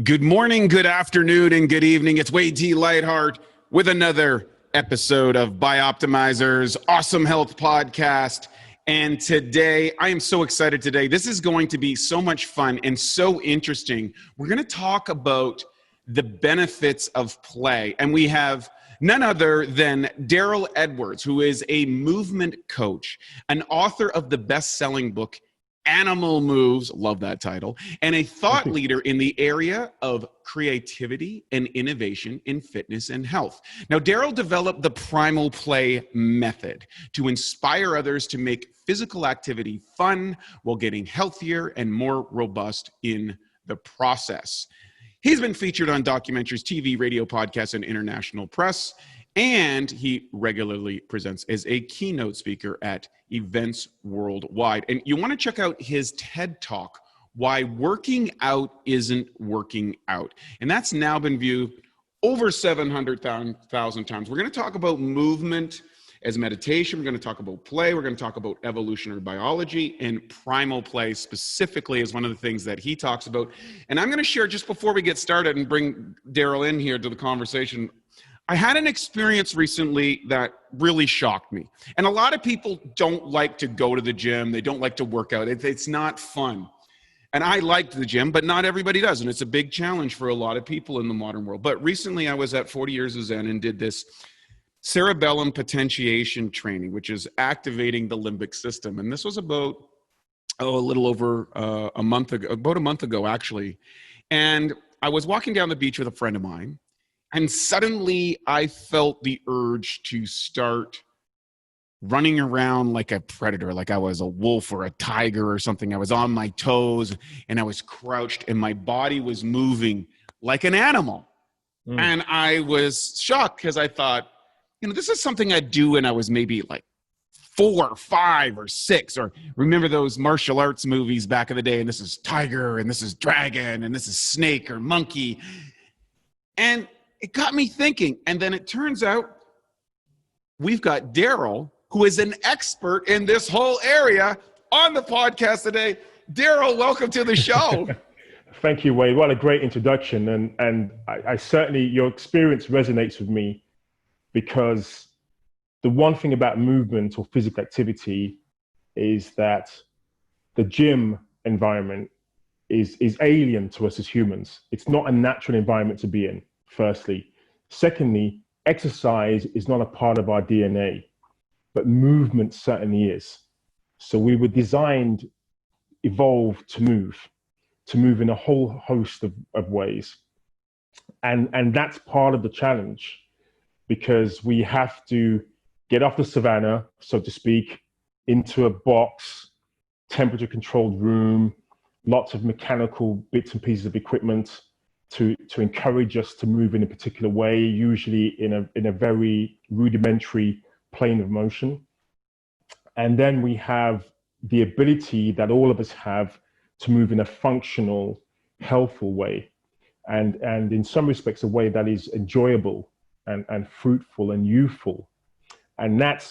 Good morning, good afternoon, and good evening. It's Wade T. Lightheart with another episode of Bioptimizers, Awesome Health Podcast. And today, I am so excited today. This is going to be so much fun and so interesting. We're going to talk about the benefits of play. And we have none other than Darryl Edwards, who is a movement coach, an author of the best-selling book, Animal Moves, love that title, and a thought leader in the area of creativity and innovation in fitness and health. Now, Darryl developed the Primal Play Method to inspire others to make physical activity fun while getting healthier and more robust in the process. He's been featured on documentaries, TV, radio, podcasts, and international press, and he regularly presents as a keynote speaker at events worldwide. And you want to check out his TED Talk, Why Working Out Isn't Working Out. And that's now been viewed over 700,000 times. We're going to talk about movement as meditation. We're going to talk about play. We're going to talk about evolutionary biology, and primal play specifically is one of the things that he talks about. And I'm going to share, just before we get started and bring Darryl in here to the conversation, I had an experience recently that really shocked me. And a lot of people don't like to go to the gym. They don't like to work out. It's not fun. And I liked the gym, but not everybody does. And it's a big challenge for a lot of people in the modern world. But recently I was at 40 Years of Zen and did this cerebellum potentiation training, which is activating the limbic system. And this was about, a little over a month ago, actually. And I was walking down the beach with a friend of mine. And suddenly I felt the urge to start running around like a predator, like I was a wolf or a tiger or something. I was on my toes and I was crouched and my body was moving like an animal. And I was shocked because I thought, this is something I'd do when I was maybe like 4 or 5 or 6, or remember those martial arts movies back in the day, and this is tiger and this is dragon and this is snake or monkey. And it got me thinking. And then it turns out we've got Darryl, who is an expert in this whole area, on the podcast today. Darryl, welcome to the show. Thank you, Wade. What a great introduction. And I certainly, your experience resonates with me, because the one thing about movement or physical activity is that the gym environment is alien to us as humans. It's not a natural environment to be in. Firstly. Secondly, exercise is not a part of our DNA, but movement certainly is. So we were evolved to move in a whole host of ways. And that's part of the challenge, because we have to get off the savannah, so to speak, into a box, temperature controlled room, lots of mechanical bits and pieces of equipment, to encourage us to move in a particular way, usually in a very rudimentary plane of motion. And then we have the ability that all of us have to move in a functional, healthful way. And in some respects, a way that is enjoyable and fruitful and youthful. And that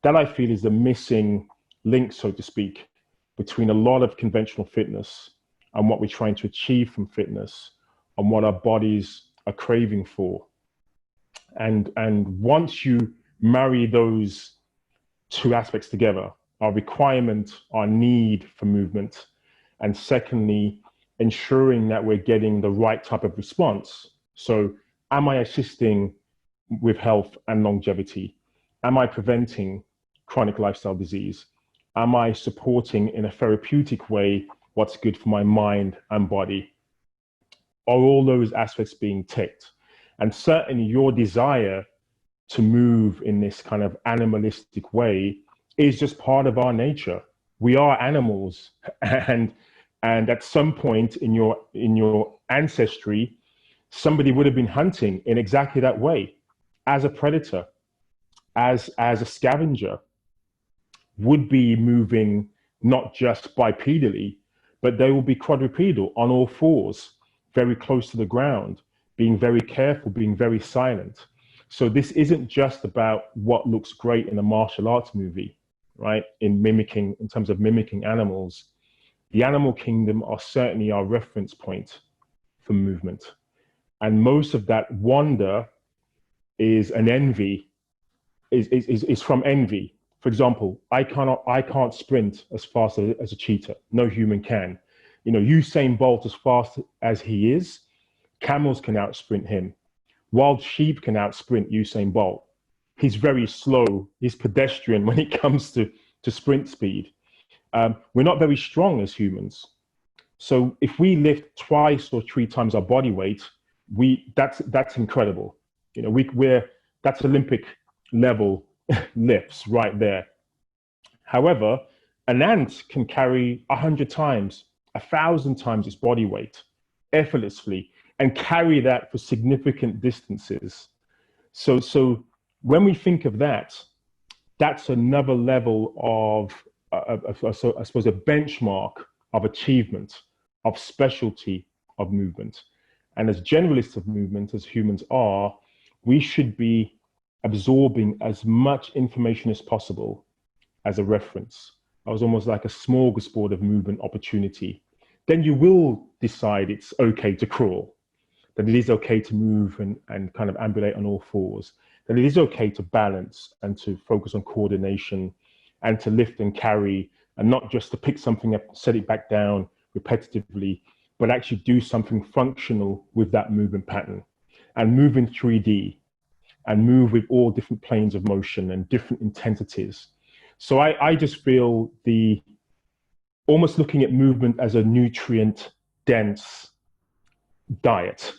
I feel is the missing link, so to speak, between a lot of conventional fitness and what we're trying to achieve from fitness, and what our bodies are craving for. And once you marry those two aspects together, our requirement, our need for movement, and secondly, ensuring that we're getting the right type of response. So am I assisting with health and longevity? Am I preventing chronic lifestyle disease? Am I supporting in a therapeutic way what's good for my mind and body? Are all those aspects being ticked? And certainly your desire to move in this kind of animalistic way is just part of our nature. We are animals, and at some point in your ancestry, somebody would have been hunting in exactly that way, as a predator, as a scavenger, would be moving not just bipedally, but they will be quadrupedal, on all fours, very close to the ground, being very careful, being very silent. So this isn't just about what looks great in a martial arts movie, right? In terms of mimicking animals. The animal kingdom are certainly our reference point. for movement. And most of that wonder is an envy, is from envy. For example, I can't sprint as fast as a cheetah. No human can. Usain Bolt, as fast as he is, camels can outsprint him. Wild sheep can outsprint Usain Bolt. He's very slow. He's pedestrian when it comes to sprint speed. We're not very strong as humans. So if we lift twice or three times our body weight, that's incredible. That's Olympic level lifts right there. However, an ant can carry 100 times, 1,000 times its body weight effortlessly and carry that for significant distances. So when we think of that, that's another level of I suppose, a benchmark of achievement, of specialty of movement. And as generalists of movement, as humans are, we should be absorbing as much information as possible as a reference. I was almost like a smorgasbord of movement opportunity. Then you will decide it's okay to crawl, that it is okay to move and kind of ambulate on all fours, that it is okay to balance and to focus on coordination and to lift and carry, and not just to pick something up, set it back down repetitively, but actually do something functional with that movement pattern and move in 3D and move with all different planes of motion and different intensities. So I just feel almost looking at movement as a nutrient dense diet.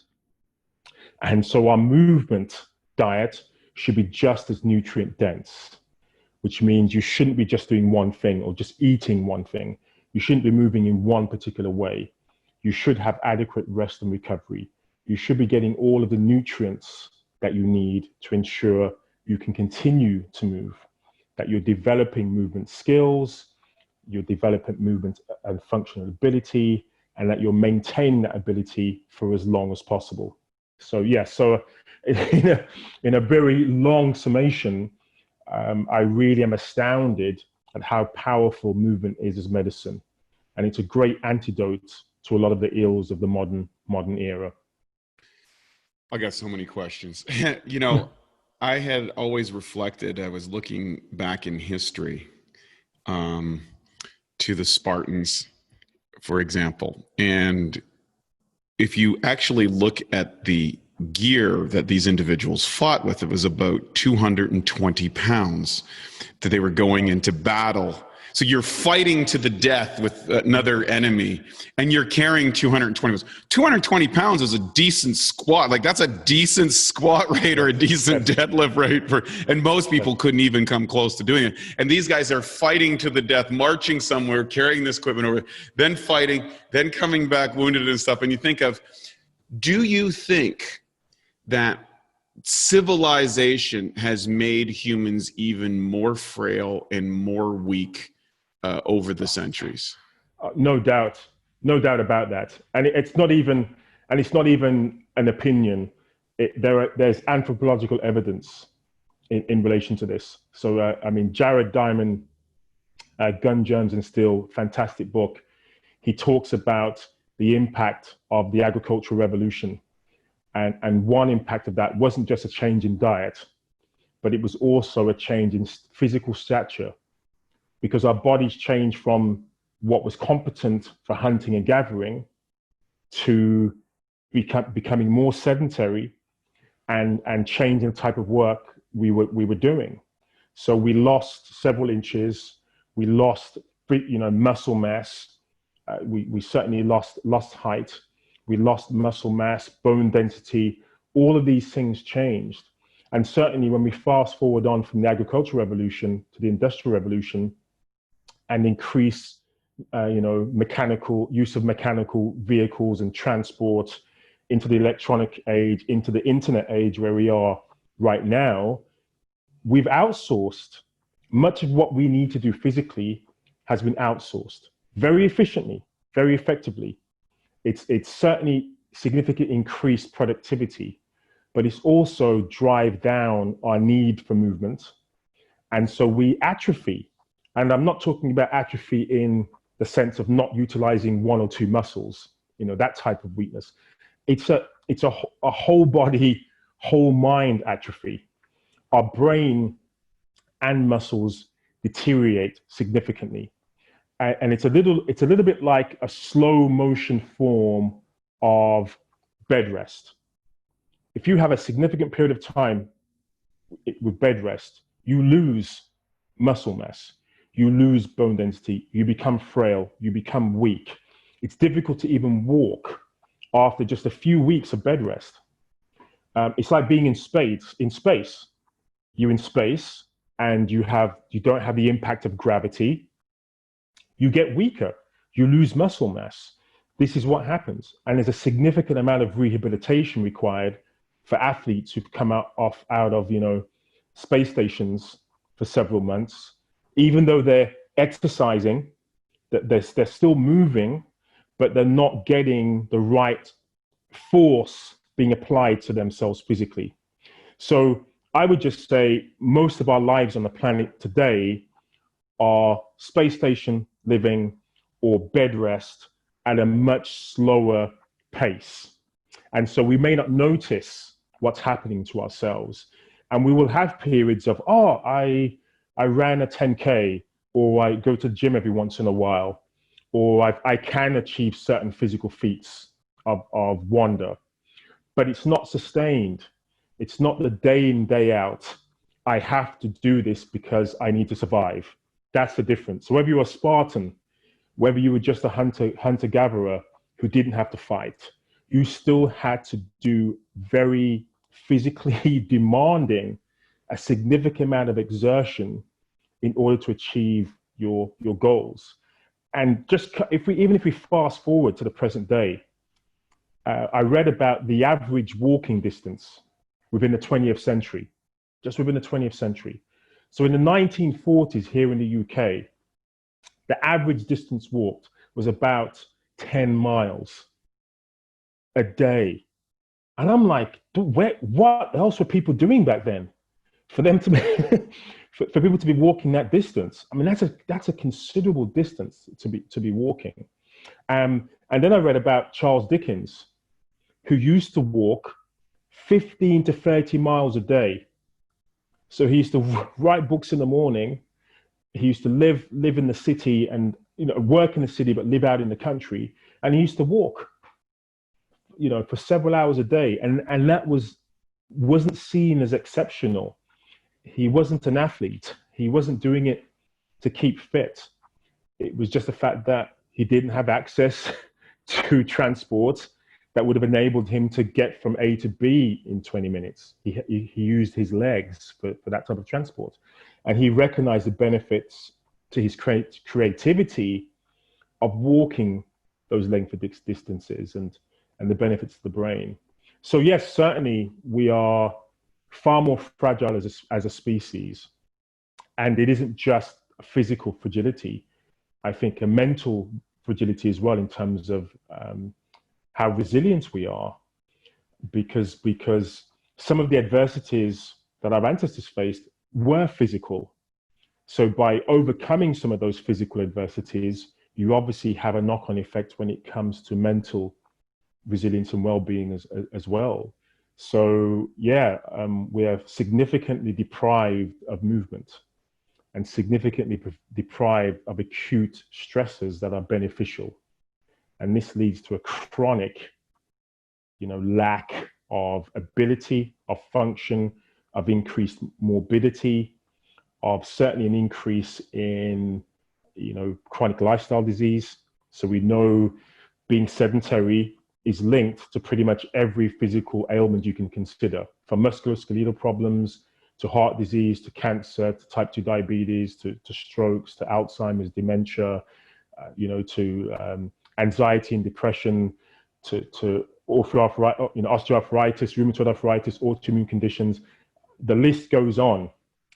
And so our movement diet should be just as nutrient dense, which means you shouldn't be just doing one thing or just eating one thing. You shouldn't be moving in one particular way. You should have adequate rest and recovery. You should be getting all of the nutrients that you need to ensure you can continue to move, that you're developing movement skills, you're developing movement and functional ability, and that you're maintaining that ability for as long as possible. So in a very long summation, I really am astounded at how powerful movement is as medicine. And it's a great antidote to a lot of the ills of the modern era. I got so many questions. I had always reflected, I was looking back in history to the Spartans, for example. And if you actually look at the gear that these individuals fought with, it was about 220 pounds that they were going into battle. So you're fighting to the death with another enemy and you're carrying 220 pounds. 220 pounds is a decent squat. Like that's a decent squat rate or a decent deadlift rate and most people couldn't even come close to doing it. And these guys are fighting to the death, marching somewhere, carrying this equipment over, then fighting, then coming back wounded and stuff. And you think of, do you think that civilization has made humans even more frail and more weak over the centuries? No doubt about that. And it's not even an opinion. There's anthropological evidence in relation to this. So, Jared Diamond, Gun, Germs and Steel, fantastic book. He talks about the impact of the agricultural revolution. And one impact of that wasn't just a change in diet, but it was also a change in physical stature, because our bodies changed from what was competent for hunting and gathering to becoming more sedentary and changing the type of work we were doing. So we lost several inches, we lost muscle mass, we certainly lost height, we lost muscle mass, bone density, all of these things changed. And certainly when we fast forward on from the agricultural revolution to the industrial revolution and increase mechanical use of mechanical vehicles and transport into the electronic age, into the internet age where we are right now, we've outsourced much of what we need to do physically has been outsourced very efficiently, very effectively. It's certainly significantly increased productivity, but it's also drive down our need for movement. And so we atrophy. And I'm not talking about atrophy in the sense of not utilizing one or two muscles, that type of weakness. it's a whole body, whole mind atrophy. Our brain and muscles deteriorate significantly, and it's a little bit like a slow motion form of bed rest. If you have a significant period of time with bed rest, you lose muscle mass, you lose bone density, you become frail, you become weak. It's difficult to even walk after just a few weeks of bed rest. It's like being in space. You're in space, and you don't have the impact of gravity. You get weaker. You lose muscle mass. This is what happens, and there's a significant amount of rehabilitation required for athletes who've come out of space stations for several months, even though they're exercising, that they're still moving, but they're not getting the right force being applied to themselves physically. So I would just say most of our lives on the planet today are space station living or bed rest at a much slower pace. And so we may not notice what's happening to ourselves. And we will have periods of, I ran a 10K, or I go to the gym every once in a while, or I can achieve certain physical feats of wonder, but it's not sustained. It's not the day in, day out. I have to do this because I need to survive. That's the difference. So whether you're a Spartan, whether you were just a hunter-gatherer who didn't have to fight, you still had to do very physically demanding, a significant amount of exertion in order to achieve your goals. And just even if we fast forward to the present day, I read about the average walking distance within the 20th century, just within the 20th century. So in the 1940s here in the UK, the average distance walked was about 10 miles a day. And I'm like, what else were people doing back then? For them to be, for people to be walking that distance, I mean, that's a considerable distance to be walking. And then I read about Charles Dickens, who used to walk 15 to 30 miles a day. So he used to write books in the morning. He used to live in the city and work in the city, but live out in the country. And he used to walk, for several hours a day. And that wasn't seen as exceptional. He wasn't an athlete. He wasn't doing it to keep fit. It was just the fact that he didn't have access to transport that would have enabled him to get from A to B in 20 minutes. He used his legs for that type of transport. And he recognized the benefits to his creativity of walking those length of distances and the benefits to the brain. So yes, certainly we are far more fragile as a species. And it isn't just a physical fragility. I think a mental fragility as well, in terms of how resilient we are, because some of the adversities that our ancestors faced were physical. So by overcoming some of those physical adversities, you obviously have a knock-on effect when it comes to mental resilience and well-being as well. So yeah, we are significantly deprived of movement and significantly deprived of acute stressors that are beneficial. And this leads to a chronic, lack of ability, of function, of increased morbidity, of certainly an increase in, chronic lifestyle disease. So we know being sedentary is linked to pretty much every physical ailment you can consider, from musculoskeletal problems to heart disease, to cancer, to type 2 diabetes, to strokes, to Alzheimer's, dementia, to anxiety and depression, to osteoarthritis, rheumatoid arthritis, autoimmune conditions. The list goes on.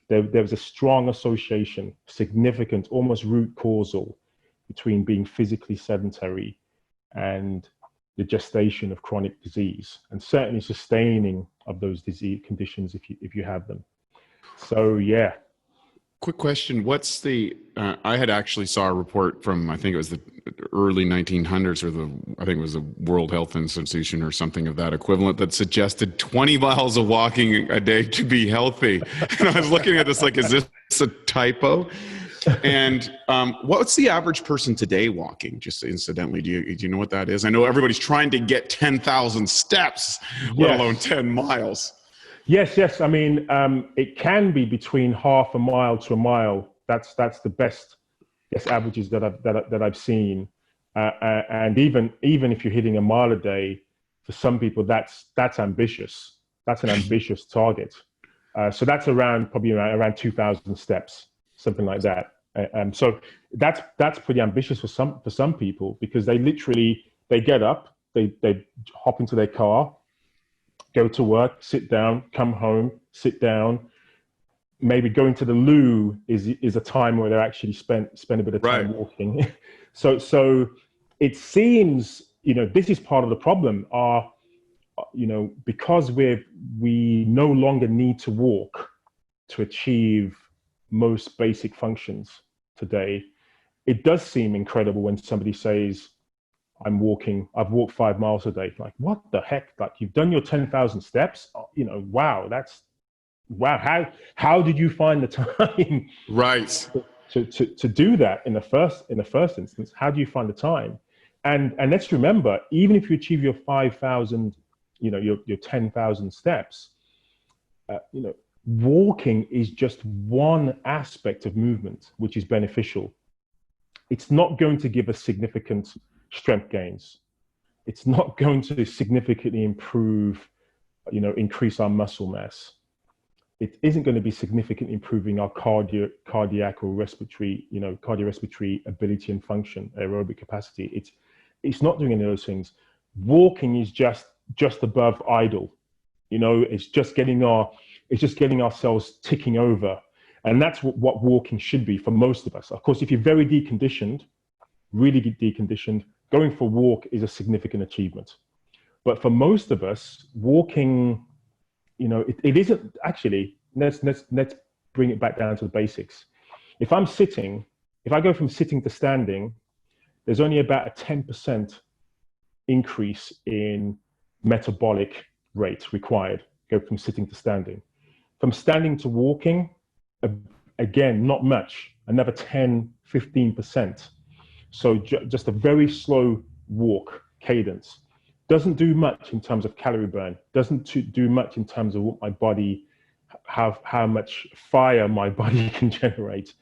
There's a strong association, significant, almost root causal, between being physically sedentary and the gestation of chronic disease, and certainly sustaining of those disease conditions if you have them. So yeah. Quick question. What's the, I had actually saw a report from, I think it was the early 1900s I think it was the World Health Institution or something of that equivalent that suggested 20 miles of walking a day to be healthy. And I was looking at this like, is this a typo? And what's the average person today walking? Just incidentally, do you know what that is? I know everybody's trying to get 10,000 steps, let alone 10 miles. Yes. I mean, it can be between half a mile to a mile. That's the best averages that I've seen. And even if you're hitting a mile a day, for some people that's ambitious. That's an ambitious target. So that's probably around 2,000 steps, something like that. So that's pretty ambitious for some people, because they get up, they hop into their car, go to work, sit down, come home, sit down. Maybe going to the loo is a time where they're actually spend a bit of time walking. So it seems, this is part of the problem. Because we no longer need to walk to achieve most basic functions today, it does seem incredible when somebody says, I've walked 5 miles a day. Like, what the heck? Like, you've done your 10,000 steps. Wow. How did you find the time? Right. To do that in the first instance? How do you find the time? And let's remember, even if you achieve your 5,000, your 10,000 steps, walking is just one aspect of movement which is beneficial. It's not going to give us significant strength gains. It's not going to significantly improve, increase our muscle mass. It isn't going to be significantly improving our cardiac or respiratory, cardiorespiratory ability and function, aerobic capacity. It's not doing any of those things. Walking is just above idle. It's just getting our cells ticking over. And that's what walking should be for most of us. Of course, if you're very deconditioned, really deconditioned, going for a walk is a significant achievement. But for most of us, walking, it isn't actually. Let's bring it back down to the basics. If I go from sitting to standing, there's only about a 10% increase in metabolic rate required. Go from sitting to standing. From standing to walking, again, not much, another 10, 15%. So just a very slow walk cadence. Doesn't do much in terms of calorie burn. Doesn't do much in terms of what my body, how much fire my body can generate.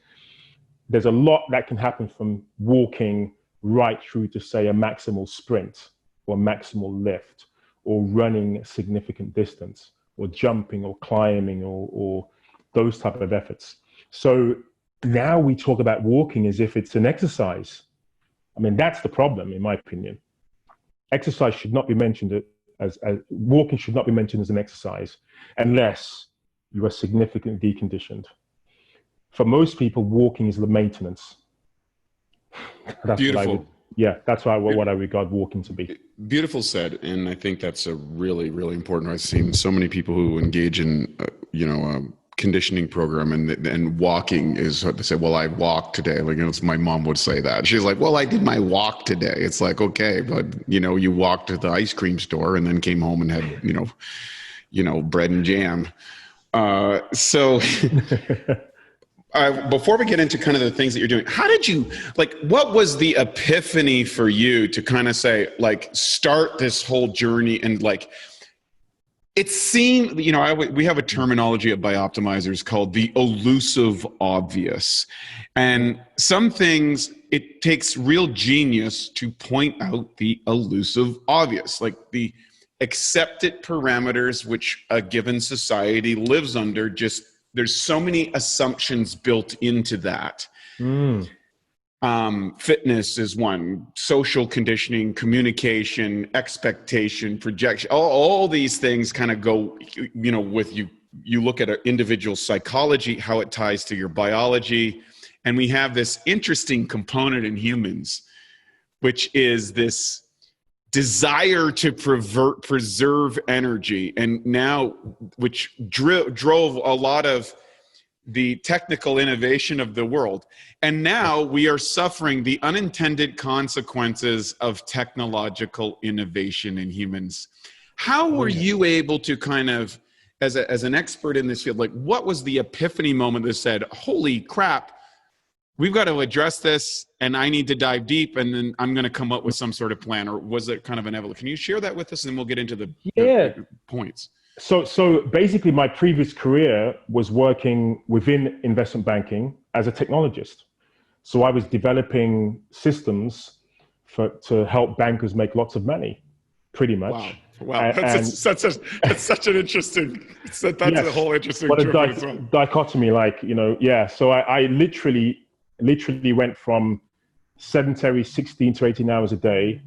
There's a lot that can happen from walking right through to, say, a maximal sprint or maximal lift, or running a significant distance, or jumping or climbing, or those type of efforts. So now we talk about walking as if it's an exercise. I mean, that's the problem, in my opinion. Exercise should not be mentioned as walking should not be mentioned as an exercise unless you are significantly deconditioned. For most people, walking is the maintenance. That's beautiful. That's what I regard walking to be. Beautiful said, and I think that's a really, really important. I've seen so many people who engage in, conditioning program, and walking is what they say. Well, I walked today. Like, my mom would say that. She's like, well, I did my walk today. It's like, okay, but you walked to the ice cream store and then came home and had, bread and jam. So before we get into kind of the things that you're doing, how did you, what was the epiphany for you to kind of say, start this whole journey? And it seemed, we have a terminology at Bioptimizers called the elusive obvious. And some things, it takes real genius to point out the elusive obvious, like the accepted parameters which a given society lives under. Just, there's so many assumptions built into that. Fitness is one, social conditioning, communication, expectation, projection, all these things kind of go, with you look at an individual psychology, how it ties to your biology. And we have this interesting component in humans, which is this desire to preserve energy. And now, which drove a lot of the technical innovation of the world. And now we are suffering the unintended consequences of technological innovation in humans. How were you able to kind of, as an expert in this field, like what was the epiphany moment that said, holy crap, we've got to address this and I need to dive deep and then I'm going to come up with some sort of plan? Or was it kind of an evolution? Can you share that with us and we'll get into the points? So basically my previous career was working within investment banking as a technologist. So I was developing systems to help bankers make lots of money, pretty much. Wow. That's such an interesting, that's a whole interesting what a as well. dichotomy, like, so I literally went from sedentary 16 to 18 hours a day,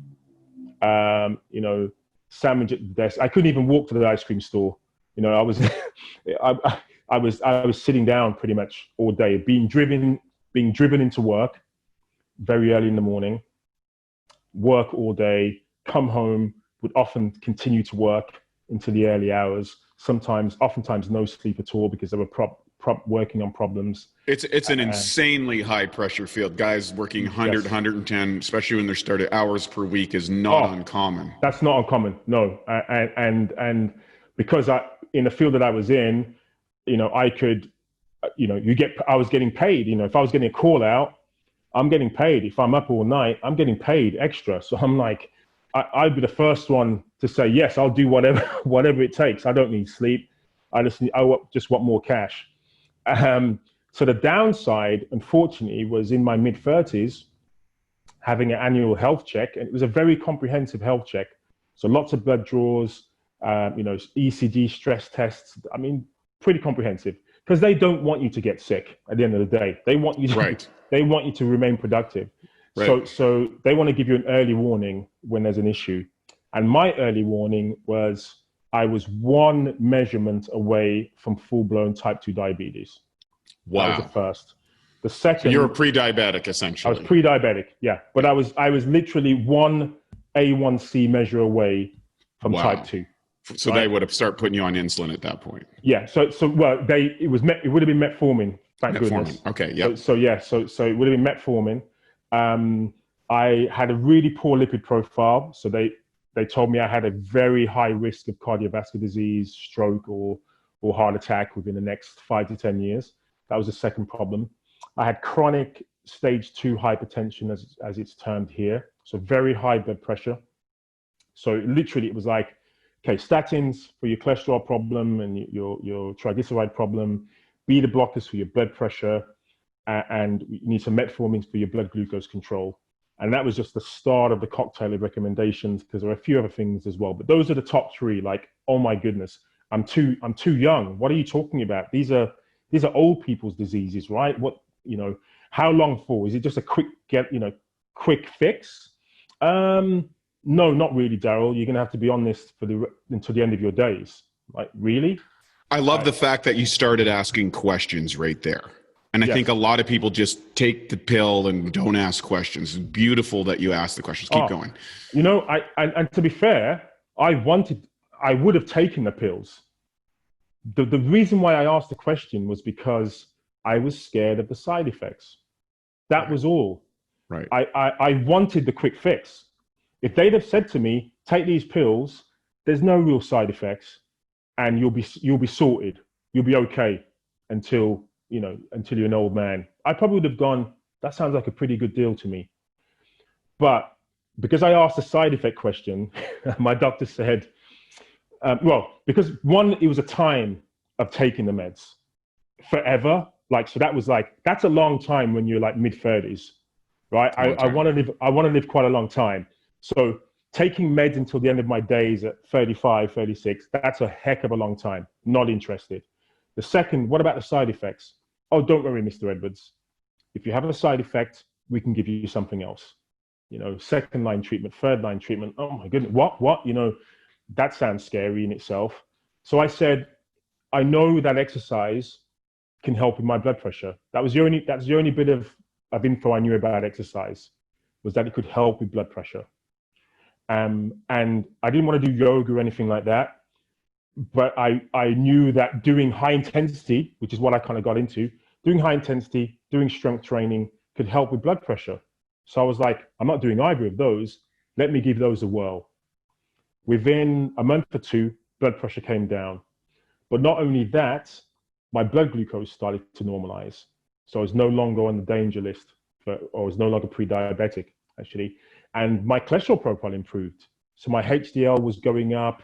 sandwich at the desk. I couldn't even walk to the ice cream store. I was, I was sitting down pretty much all day, being driven into work very early in the morning, work all day, come home, would often continue to work into the early hours. Oftentimes no sleep at all because they were working on problems. It's an insanely high pressure field. Guys working 100, 110, especially when they're started hours per week is not uncommon. That's not uncommon, no. And because in the field that I was in, I could, I was getting paid. If I was getting a call out, I'm getting paid. If I'm up all night, I'm getting paid extra. So I'm like, I'd be the first one to say, yes, I'll do whatever it takes. I don't need sleep. I just want more cash. So the downside, unfortunately, was in my mid-30s, having an annual health check, and it was a very comprehensive health check. So lots of blood draws, ECG stress tests. I mean, pretty comprehensive, because they don't want you to get sick at the end of the day. They want you to remain productive. Right. So they want to give you an early warning when there's an issue. And my early warning was I was one measurement away from full-blown type 2 diabetes. Wow. That was the first. The second, so you're a pre-diabetic, essentially. I was pre-diabetic, yeah. But I was literally one A1C measure away from type 2. So they would have started putting you on insulin at that point. Yeah. So it would have been metformin. Thank goodness. Okay. Yeah. So it would have been metformin. I had a really poor lipid profile. So they told me I had a very high risk of cardiovascular disease, stroke, or heart attack within the next 5 to 10 years. That was the second problem. I had chronic stage 2 hypertension, as it's termed here. So very high blood pressure. So literally it was like, okay, statins for your cholesterol problem and your triglyceride problem, beta blockers for your blood pressure, and you need some metformin for your blood glucose control. And that was just the start of the cocktail of recommendations, because there are a few other things as well. But those are the top three. Like, oh my goodness, I'm too young. What are you talking about? These are old people's diseases, right? How long for? Is it just a quick fix? No, not really, Darryl. You're gonna have to be on this until the end of your days. Like, really? I love the fact that you started asking questions right there. And I think a lot of people just take the pill and don't ask questions. It's beautiful that you ask the questions. Keep going. And to be fair, I would have taken the pills. The reason why I asked the question was because I was scared of the side effects. That was all. Right. I wanted the quick fix. If they'd have said to me, take these pills, there's no real side effects, and you'll be sorted. You'll be okay until you're an old man. I probably would have gone, that sounds like a pretty good deal to me. But because I asked a side effect question, my doctor said, because one, it was a time of taking the meds forever. That's a long time when you're like mid-30s, right? I want to live quite a long time. So taking meds until the end of my days at 35, 36, that's a heck of a long time. Not interested. The second, what about the side effects? Oh, don't worry, Mr. Edwards. If you have a side effect, we can give you something else. Second line treatment, third line treatment. Oh my goodness, what? That sounds scary in itself. So I said, I know that exercise can help with my blood pressure. That's the only bit of info I knew about exercise, was that it could help with blood pressure. And I didn't want to do yoga or anything like that. but I knew that doing high intensity, which is what I kind of got into, doing high intensity, doing strength training could help with blood pressure. So I was like, I'm not doing either of those. Let me give those a whirl. Within a month or two, blood pressure came down. But not only that, my blood glucose started to normalize. So I was no longer on the danger list, or was no longer pre-diabetic, actually. And my cholesterol profile improved. So my HDL was going up,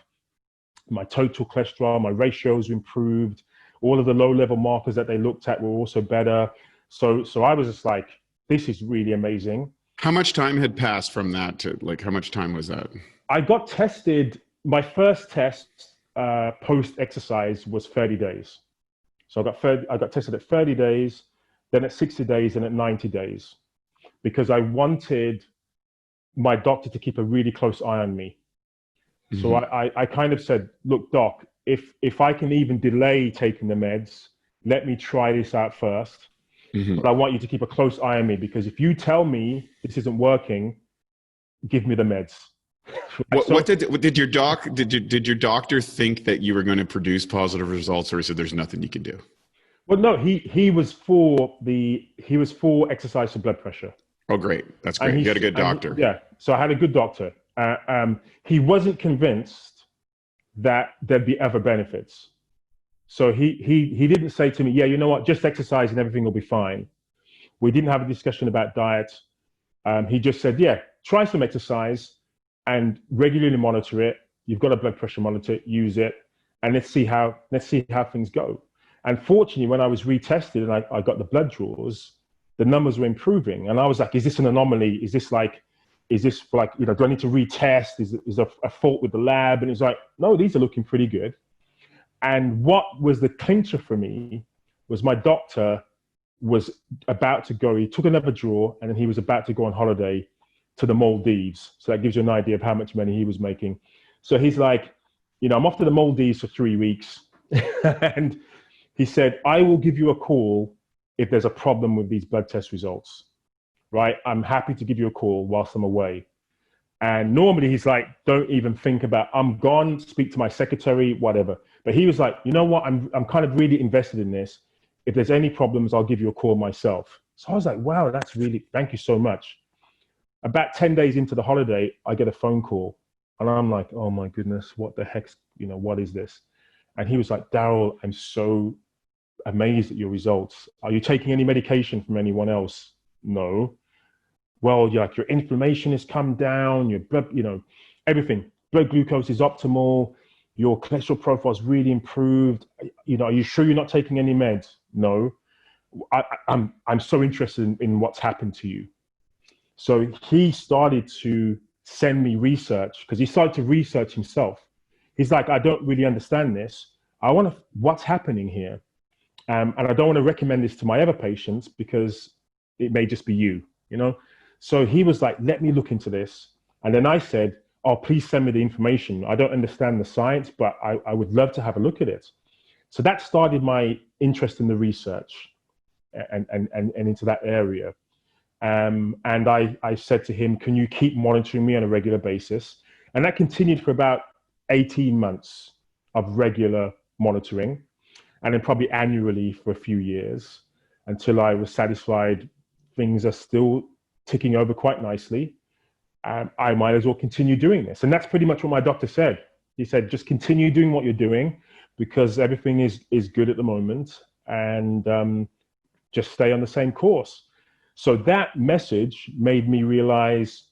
my total cholesterol, my ratios improved. All of the low-level markers that they looked at were also better. So I was just like, this is really amazing. How much time had passed from that to, like, how much time was that? I got tested, my first test post-exercise was 30 days. So I got tested at 30 days, then at 60 days, and at 90 days, because I wanted my doctor to keep a really close eye on me. Mm-hmm. So I kind of said, look, doc, if I can even delay taking the meds, let me try this out first. Mm-hmm. But I want you to keep a close eye on me, because if you tell me this isn't working, give me the meds. What did your doctor think that you were going to produce positive results, or he said there's nothing you can do? Well, no, he was for exercise for blood pressure. Oh, great! That's great. You had a good doctor. Yeah, so I had a good doctor. He wasn't convinced that there'd be other benefits. So he didn't say to me, yeah, you know what, just exercise and everything will be fine. We didn't have a discussion about diet. He just said, yeah, try some exercise and regularly monitor it. You've got a blood pressure monitor, use it, and let's see how things go. And fortunately, when I was retested and I got the blood draws, the numbers were improving. And I was like, is this an anomaly? Is this like, do I need to retest? Is there a fault with the lab? And it's like, no, these are looking pretty good. And what was the clincher for me was my doctor was about to go, he took another draw, and then he was about to go on holiday to the Maldives. So that gives you an idea of how much money he was making. So he's like, I'm off to the Maldives for 3 weeks. And he said, I will give you a call if there's a problem with these blood test results, right? I'm happy to give you a call whilst I'm away. And normally he's like, don't even think about, I'm gone, speak to my secretary, whatever. But he was like, you know what? I'm kind of really invested in this. If there's any problems, I'll give you a call myself. So I was like, wow, thank you so much. About 10 days into the holiday, I get a phone call, and I'm like, oh my goodness, what the heck, what is this? And he was like, Darryl, I'm so amazed at your results. Are you taking any medication from anyone else? No. Well, your inflammation has come down, your blood, everything. Blood glucose is optimal. Your cholesterol profile is really improved. Are you sure you're not taking any meds? No. I'm so interested in what's happened to you. So he started to send me research, because he started to research himself. He's like, I don't really understand this. What's happening here? And I don't want to recommend this to my other patients because it may just be you, So he was like, let me look into this. And then I said, oh, please send me the information. I don't understand the science, but I would love to have a look at it. So that started my interest in the research and into that area. And I said to him, can you keep monitoring me on a regular basis? And that continued for about 18 months of regular monitoring, and then probably annually for a few years, until I was satisfied things are still ticking over quite nicely. I might as well continue doing this. And that's pretty much what my doctor said. He said, just continue doing what you're doing, because everything is good at the moment, and just stay on the same course. So that message made me realize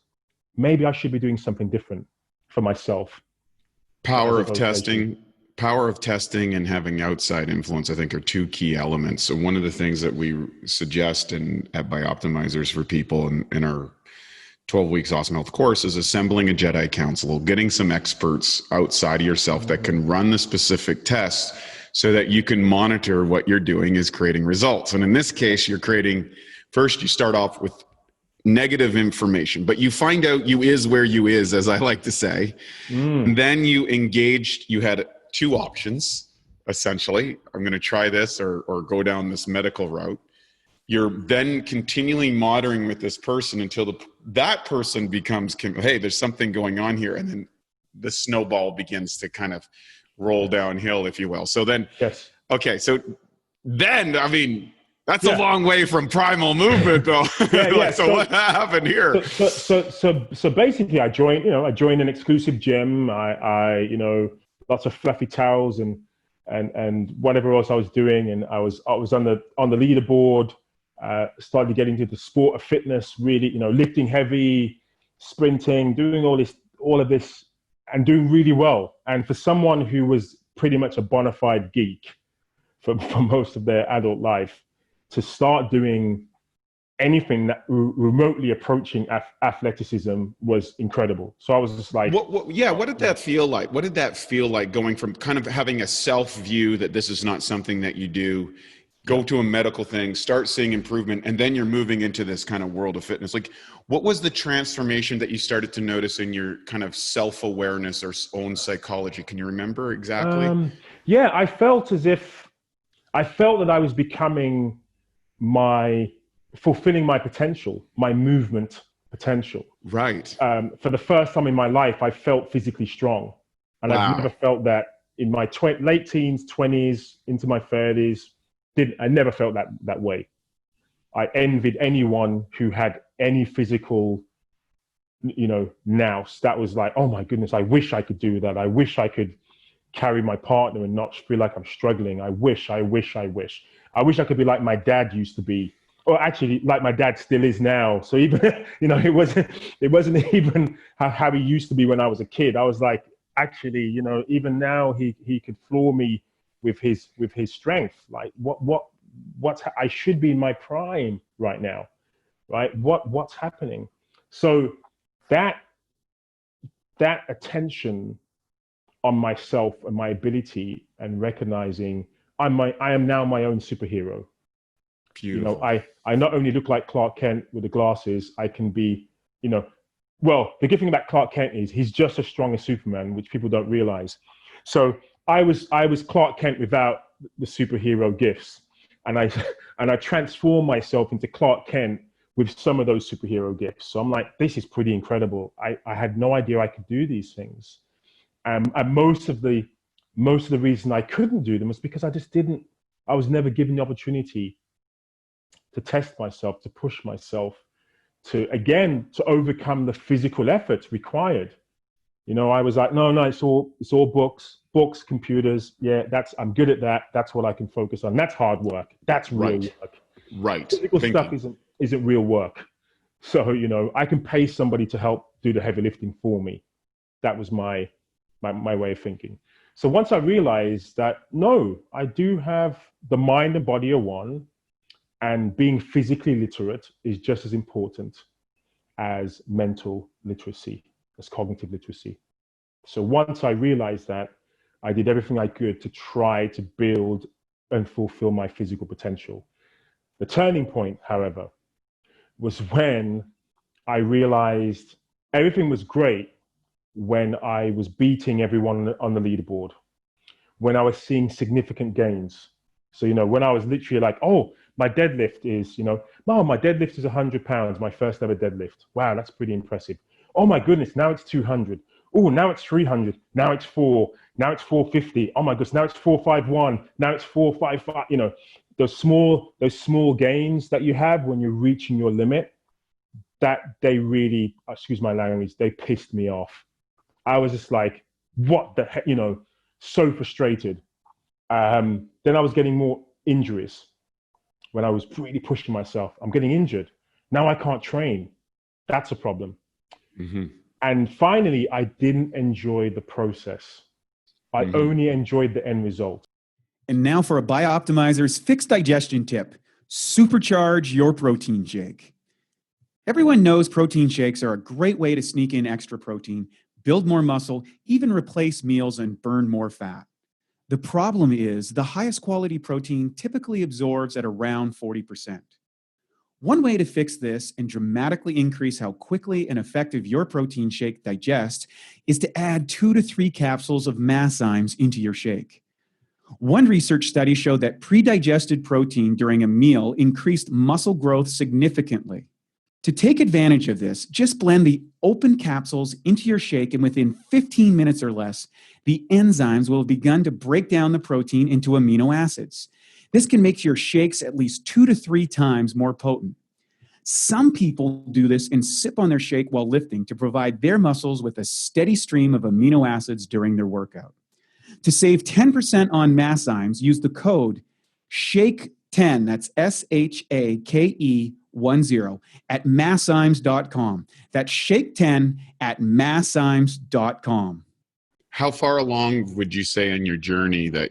maybe I should be doing something different for myself. Power of testing and having outside influence, I think, are two key elements. So one of the things that we suggest at Bioptimizers for people in our 12 weeks awesome health course is assembling a Jedi Council, getting some experts outside of yourself that can run the specific tests so that you can monitor what you're doing is creating results. And in this case, first you start off with negative information, but you find out you is where you is, as I like to say. And then you had two options, essentially. I'm going to try this or go down this medical route. You're then continually monitoring with this person until that person becomes, hey, there's something going on here. And then the snowball begins to kind of roll downhill, if you will. So then, yes. Okay. So then, I mean, that's a long way from primal movement, though. So what happened here? So basically, I joined an exclusive gym. I lots of fluffy towels and whatever else I was doing, and I was on the leaderboard. Started getting into the sport of fitness, really, lifting heavy, sprinting, doing all of this, and doing really well. And for someone who was pretty much a bona fide geek for most of their adult life, to start doing anything that remotely approaching athleticism was incredible. So I was just like, what did that feel like? What did that feel like, going from kind of having a self view that this is not something that you do, go to a medical thing, start seeing improvement, and then you're moving into this kind of world of fitness? Like, what was the transformation that you started to notice in your kind of self-awareness or own psychology? Can you remember exactly? I felt that I was becoming fulfilling my potential, my movement potential. Right. For the first time in my life, I felt physically strong. And I've never felt that in my late teens, 20s, into my 30s. I never felt that way. I envied anyone who had any physical, nous. That was like, oh my goodness, I wish I could do that. I wish I could carry my partner and not feel like I'm struggling. I wish I could be like my dad used to be, or actually like my dad still is now. So even, it wasn't even how he used to be when I was a kid. I was like, actually, even now he could floor me with his strength. Like I should be in my prime right now, right? What's happening? So that attention on myself and my ability, and recognizing I am now my own superhero. Beautiful. I not only look like Clark Kent with the glasses, I can be, well, the good thing about Clark Kent is he's just as strong as Superman, which people don't realize. So I was Clark Kent without the superhero gifts, and I transformed myself into Clark Kent with some of those superhero gifts. So I'm like, this is pretty incredible. I had no idea I could do these things. And most of the reason I couldn't do them was because I was never given the opportunity to test myself, to push myself, to overcome the physical effort required. I was like, no, it's all books, computers. Yeah, I'm good at that. That's what I can focus on. That's hard work. That's real work. Right. Physical stuff isn't real work. So, I can pay somebody to help do the heavy lifting for me. That was my way of thinking. So once I realized that, no, I do have the mind and body are one, and being physically literate is just as important as mental literacy, as cognitive literacy. So once I realized that, I did everything I could to try to build and fulfill my physical potential. The turning point, however, was when I realized everything was great when I was beating everyone on the leaderboard, when I was seeing significant gains. So, when I was literally like, oh, my deadlift is, my deadlift is 100 pounds, my first ever deadlift. Wow, that's pretty impressive. Oh my goodness, now it's 200. Oh, now it's 300. Now it's 4. Now it's 450. Oh my goodness, now it's 451. Now it's 455. Those small gains that you have when you're reaching your limit, that they really, excuse my language, they pissed me off. I was just like, what the heck, so frustrated. Then I was getting more injuries when I was really pushing myself. I'm getting injured. Now I can't train. That's a problem. Mm-hmm. And finally, I didn't enjoy the process. I only enjoyed the end result. And now for a Bioptimizers fixed digestion tip: supercharge your protein shake. Everyone knows protein shakes are a great way to sneak in extra protein, build more muscle, even replace meals and burn more fat. The problem is the highest quality protein typically absorbs at around 40%. One way to fix this and dramatically increase how quickly and effective your protein shake digests is to add 2 to 3 capsules of masszymes into your shake. One research study showed that pre-digested protein during a meal increased muscle growth significantly. To take advantage of this, just blend the open capsules into your shake, and within 15 minutes or less, the enzymes will have begun to break down the protein into amino acids. This can make your shakes at least 2 to 3 times more potent. Some people do this and sip on their shake while lifting to provide their muscles with a steady stream of amino acids during their workout. To save 10% on Masszymes, use the code SHAKE10, that's SHAKE10, at masszymes.com. That's SHAKE10 at masszymes.com. How far along would you say in your journey that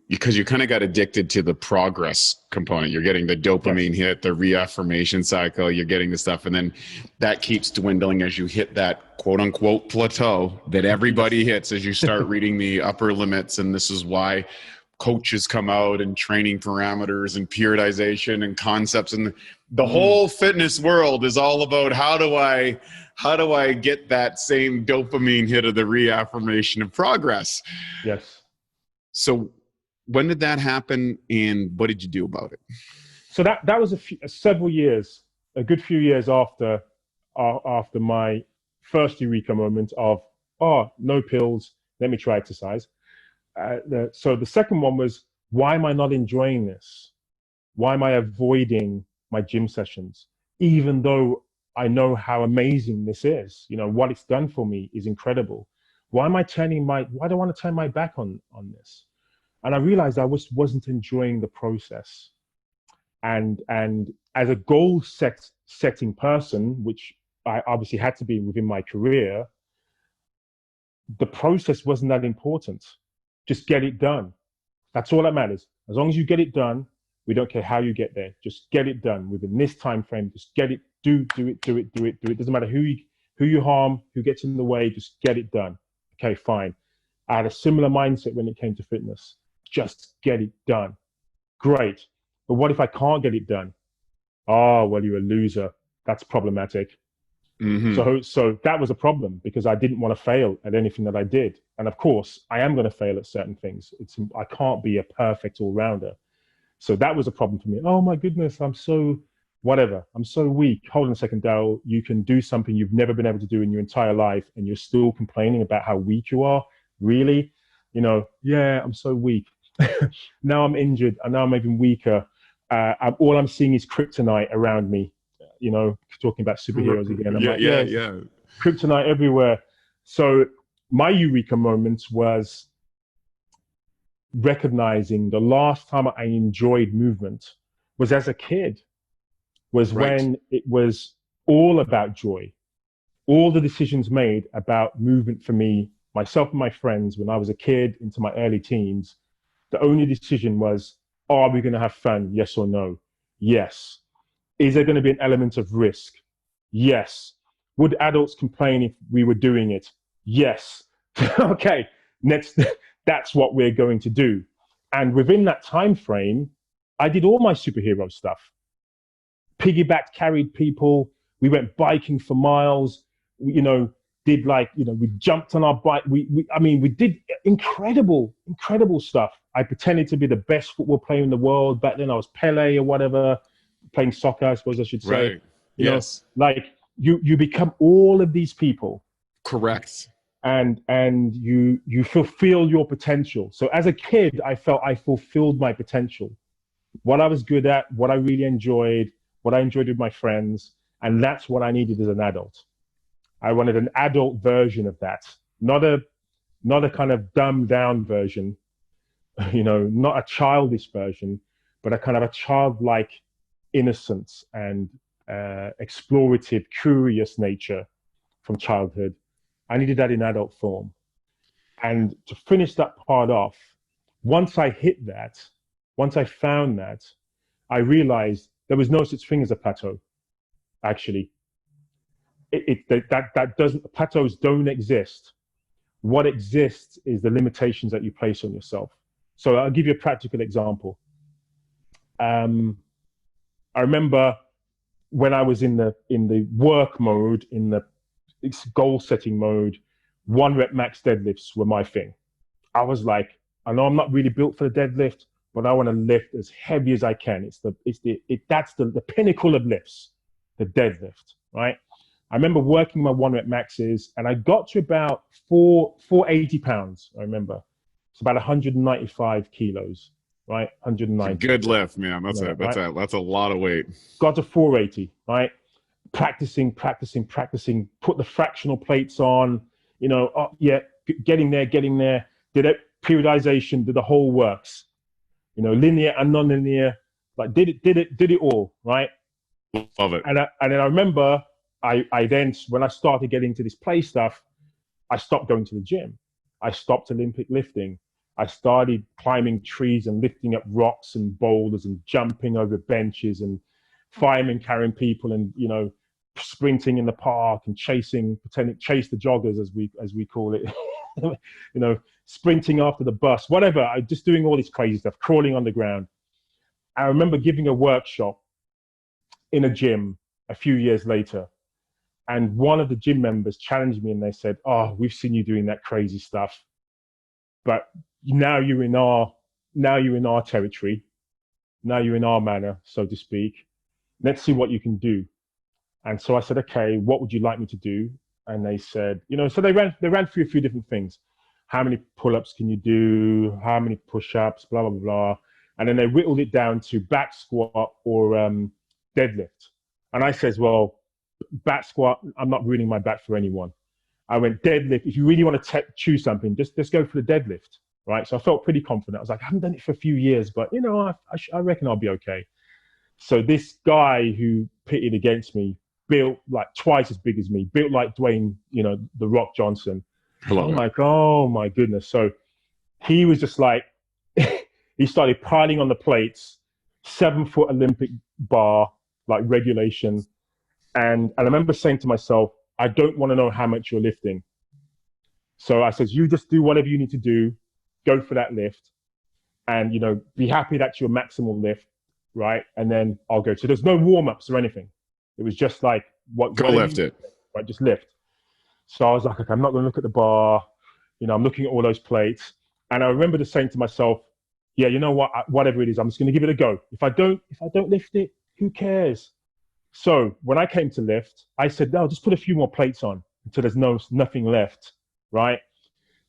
because you kind of got addicted to the progress component, you're getting the dopamine hit, the reaffirmation cycle, you're getting the stuff, and then that keeps dwindling as you hit that quote unquote plateau that everybody hits as you start reading the upper limits. And this is why coaches come out and training parameters and periodization and concepts, and the whole fitness world is all about how do I get that same dopamine hit of the reaffirmation of progress. Yes. So when did that happen, and what did you do about it? So that was several years, a good few years after my first eureka moment of, no pills, let me try exercise. So the second one was, why am I not enjoying this? Why am I avoiding my gym sessions? Even though I know how amazing this is, what it's done for me is incredible. Why do I want to turn my back on this? And I realized I wasn't enjoying the process. And as a goal setting person, which I obviously had to be within my career, the process wasn't that important. Just get it done. That's all that matters. As long as you get it done, we don't care how you get there. Just get it done within this time frame. Just get it, do it. Doesn't matter who you harm, who gets in the way, just get it done. Okay, fine. I had a similar mindset when it came to fitness. Just get it done. Great. But what if I can't get it done? Oh, well, you're a loser. That's problematic. Mm-hmm. So that was a problem, because I didn't want to fail at anything that I did. And of course, I am going to fail at certain things. I can't be a perfect all-rounder. So that was a problem for me. Oh my goodness, I'm so weak. Hold on a second, Darryl. You can do something you've never been able to do in your entire life, and you're still complaining about how weak you are? Really? Yeah, I'm so weak. Now I'm injured, and now I'm even weaker. All I'm seeing is kryptonite around me. Talking about superheroes again. Yeah. Kryptonite everywhere. So my eureka moment was recognizing the last time I enjoyed movement was as a kid, when it was all about joy. All the decisions made about movement for me, myself and my friends, when I was a kid into my early teens, the only decision was, are we going to have fun? Yes or no? Yes. Is there going to be an element of risk? Yes. Would adults complain if we were doing it? Yes. Okay, that's what we're going to do. And within that time frame, I did all my superhero stuff. Piggybacked, carried people. We went biking for miles. We jumped on our bike. We did incredible stuff. I pretended to be the best football player in the world. Back then I was Pele or whatever, playing soccer, I suppose I should say. Right. Yes. You become all of these people. Correct. And you fulfill your potential. So as a kid, I felt I fulfilled my potential. What I was good at, what I really enjoyed, what I enjoyed with my friends, and that's what I needed as an adult. I wanted an adult version of that, not a kind of dumbed down version, not a childish version, but a kind of a childlike innocence and explorative, curious nature from childhood. I needed that in adult form. And to finish that part off, once I hit that, once I found that, I realized there was no such thing as a plateau, actually. Plateaus don't exist. What exists is the limitations that you place on yourself. So I'll give you a practical example. I remember when I was in the work mode, in the goal setting mode, 1 rep max deadlifts were my thing. I was like, I know I'm not really built for the deadlift, but I want to lift as heavy as I can. That's the pinnacle of lifts. the deadlift, right? I remember working my 1 rep maxes, and I got to about 480 pounds. I remember it's about 195 kilos, right? It's a 190. good lift, man. That's Yeah, a right. that's a lot of weight. Got to 480, right? Practicing, put the fractional plates on, getting there. Did it, periodization, did the whole works, linear and non-linear, like did it all, right? Love it. And then I remember I then, when I started getting into this play stuff, I stopped going to the gym. I stopped Olympic lifting. I started climbing trees and lifting up rocks and boulders and jumping over benches and firemen carrying people and, sprinting in the park and pretending chase the joggers as we call it, sprinting after the bus, whatever. I just doing all this crazy stuff, crawling on the ground. I remember giving a workshop in a gym a few years later, and one of the gym members challenged me and they said, "Oh, we've seen you doing that crazy stuff, but now you're in our territory. Now you're in our manor, so to speak. Let's see what you can do." And so I said, "Okay, what would you like me to do?" And they said, so they ran through a few different things. How many pull-ups can you do? How many push-ups? Blah, blah, blah. And then they whittled it down to back squat or deadlift. And I says, well, back squat, I'm not ruining my back for anyone. I went deadlift. If you really want to choose something, just go for the deadlift, right? So I felt pretty confident. I was like, I haven't done it for a few years, but I reckon I'll be okay. So this guy who pitted against me, built like twice as big as me, built like Dwayne, the Rock Johnson. I'm like, oh my goodness. So he was just like, he started piling on the plates, 7-foot Olympic bar, like regulation. And I remember saying to myself, I don't want to know how much you're lifting. So I said, you just do whatever you need to do, go for that lift, and, be happy that's your maximal lift, right? And then I'll go. So there's no warm-ups or anything. It was just like, go lift it. Right, just lift. So I was like, okay, I'm not going to look at the bar. I'm looking at all those plates. And I remember just saying to myself, yeah, you know what, whatever it is, I'm just going to give it a go. If I don't lift it, who cares? So when I came to lift, I said, no, just put a few more plates on until there's nothing left, right?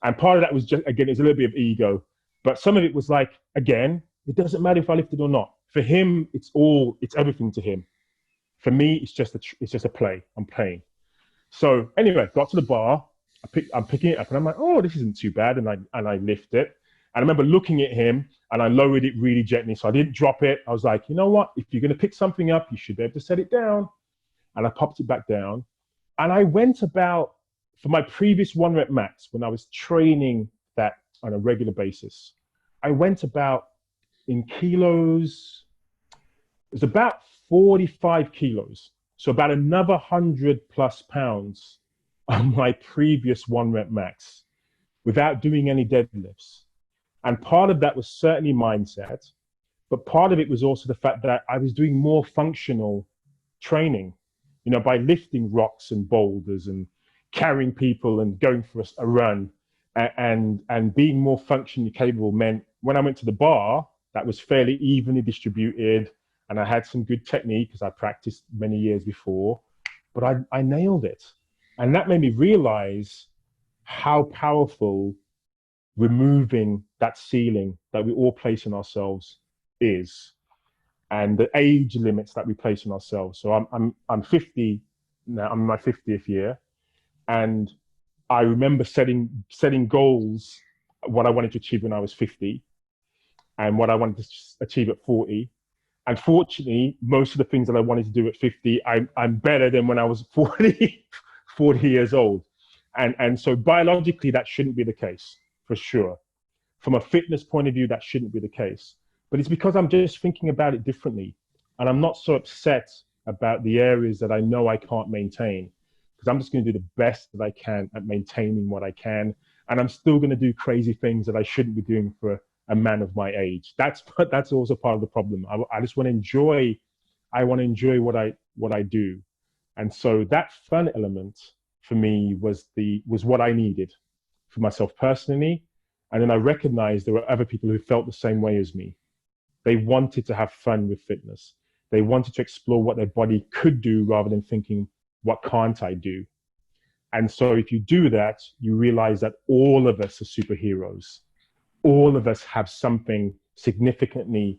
And part of that was just, again, it's a little bit of ego. But some of it was like, again, it doesn't matter if I lift it or not. For him, it's everything to him. For me, it's just a play. I'm playing. So anyway, got to the bar. I'm picking it up, and I'm like, oh, this isn't too bad. And I lift it. And I remember looking at him, and I lowered it really gently, so I didn't drop it. I was like, you know what? If you're going to pick something up, you should be able to set it down. And I popped it back down. And I went about, for my previous 1 rep max, when I was training that on a regular basis, I went about, in kilos, it was about 45 kilos. So about another 100 plus pounds on my previous 1 rep max without doing any deadlifts. And part of that was certainly mindset, but part of it was also the fact that I was doing more functional training, by lifting rocks and boulders and carrying people and going for a run, and being more functionally capable meant when I went to the bar, that was fairly evenly distributed. And I had some good technique because I practiced many years before, but I nailed it. And that made me realize how powerful removing that ceiling that we all place on ourselves is, and the age limits that we place on ourselves. So I'm 50 now. I'm in my 50th year, and I remember setting goals, what I wanted to achieve when I was 50, and what I wanted to achieve at 40. Unfortunately, most of the things that I wanted to do at 50, I'm better than when I was 40 years old. And so biologically, that shouldn't be the case, for sure. From a fitness point of view, that shouldn't be the case. But it's because I'm just thinking about it differently. And I'm not so upset about the areas that I know I can't maintain, because I'm just going to do the best that I can at maintaining what I can. And I'm still going to do crazy things that I shouldn't be doing for a man of my age. That's also part of the problem. I just want to enjoy. I want to enjoy what I do, and so that fun element for me was what I needed for myself personally. And then I recognized there were other people who felt the same way as me. They wanted to have fun with fitness. They wanted to explore what their body could do rather than thinking, what can't I do? And so if you do that, you realize that all of us are superheroes. All of us have something significantly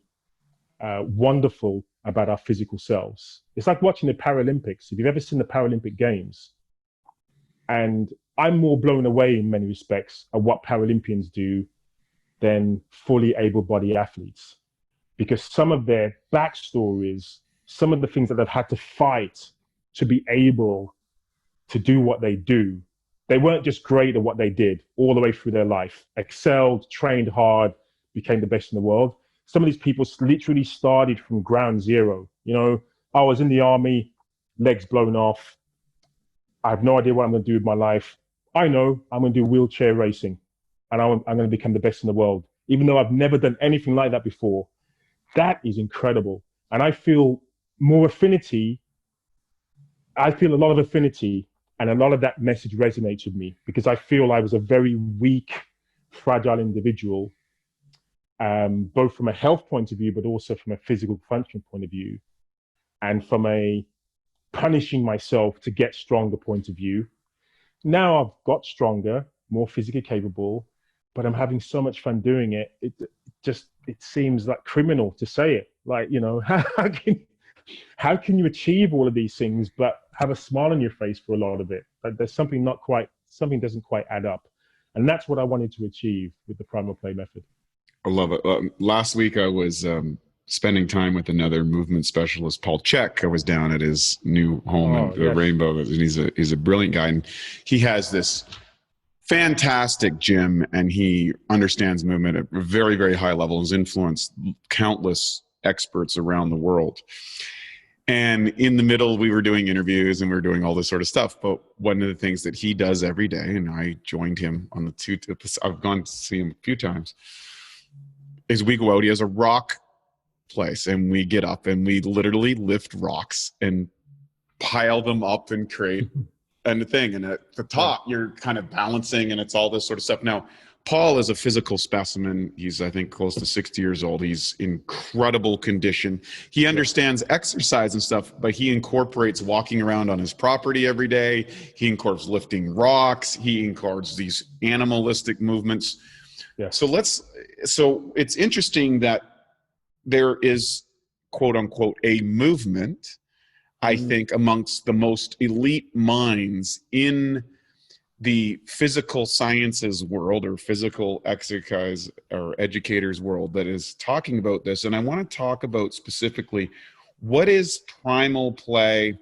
wonderful about our physical selves. It's like watching the Paralympics. If you've ever seen the Paralympic Games, and I'm more blown away in many respects at what Paralympians do than fully able-bodied athletes, because some of their backstories, some of the things that they've had to fight to be able to do what they do, they weren't just great at what they did all the way through their life, excelled, trained hard, became the best in the world. Some of these people literally started from ground zero. You know, I was in the army, legs blown off. I have no idea what I'm going to do with my life. I know I'm going to do wheelchair racing, and I'm going to become the best in the world, even though I've never done anything like that before. That is incredible. And I feel more affinity. I feel a lot of affinity, and a lot of that message resonates with me, because I feel I was a very weak, fragile individual, both from a health point of view, but also from a physical function point of view, and from a punishing myself to get stronger point of view. Now I've got stronger, more physically capable, but I'm having so much fun doing it. It seems like criminal to say it. Like, you know, how can you achieve all of these things but have a smile on your face for a lot of it? Like, there's something doesn't quite add up. And that's what I wanted to achieve with the Primal Play Method. I love it. Last week I was spending time with another movement specialist, Paul Check. I was down at his new home in the Rainbow, and he's a brilliant guy, and he has this fantastic gym, and he understands movement at a very, very high level. Has influenced countless experts around the world. And in the middle, we were doing interviews and we were doing all this sort of stuff. But one of the things that he does every day, and I joined him on I've gone to see him a few times, is we go out. He has a rock place, and we get up and we literally lift rocks and pile them up and create a thing. And at the top, you're kind of balancing, and it's all this sort of stuff. Now, Paul is a physical specimen. He's, I think, close to 60 years old. He's in incredible condition. He understands exercise and stuff, but he incorporates walking around on his property every day. He incorporates lifting rocks. He incorporates these animalistic movements. Yeah. So it's interesting that there is, quote unquote, a movement, I think, amongst the most elite minds in the physical sciences world, or physical exercise or educators world, that is talking about this. And I want to talk about specifically what is primal play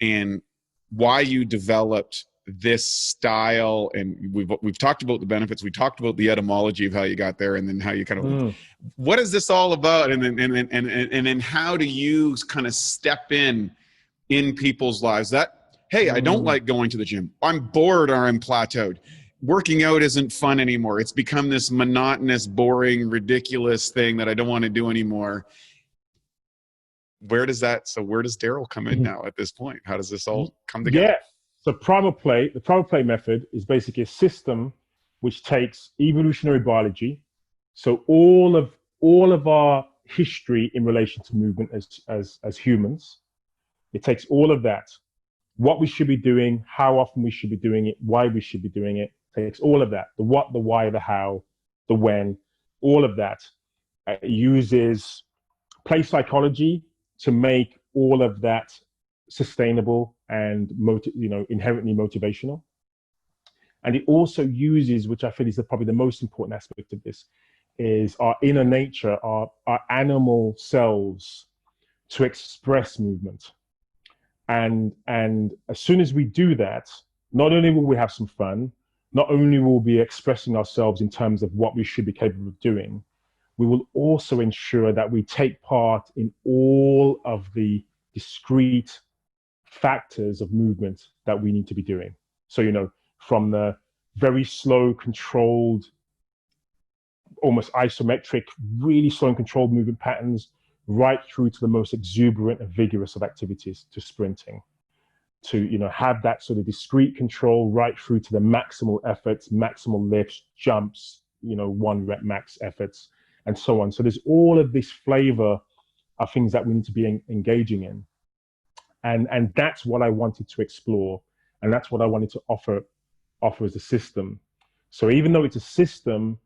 and why you developed this style. And we've talked about the benefits. We talked about the etymology of how you got there, and then how you kind of what is this all about, and then how do you kind of step in people's lives that, hey, I don't like going to the gym. I'm bored, or I'm plateaued. Working out isn't fun anymore. It's become this monotonous, boring, ridiculous thing that I don't want to do anymore. Where does Darryl come in now at this point? How does this all come together? Yeah. So the Primal Play Method is basically a system which takes evolutionary biology. So all of our history in relation to movement as humans, it takes all of that, what we should be doing, how often we should be doing it, why we should be doing it. Takes all of that, the what, the why, the how, the when, all of that. Uses play psychology to make all of that sustainable and inherently motivational. And it also uses, which I feel is probably the most important aspect of this, is our inner nature, our animal selves, to express movement. And as soon as we do that, not only will we have some fun, not only will we be expressing ourselves in terms of what we should be capable of doing, we will also ensure that we take part in all of the discrete factors of movement that we need to be doing. So, from the very slow, controlled, almost isometric, really slow and controlled movement patterns, right through to the most exuberant and vigorous of activities, to sprinting, to have that sort of discrete control right through to the maximal efforts, maximal lifts, jumps, 1 rep max efforts, and so on. So there's all of this flavor are things that we need to be engaging in. And that's what I wanted to explore. And that's what I wanted to offer as a system. So even though it's a system,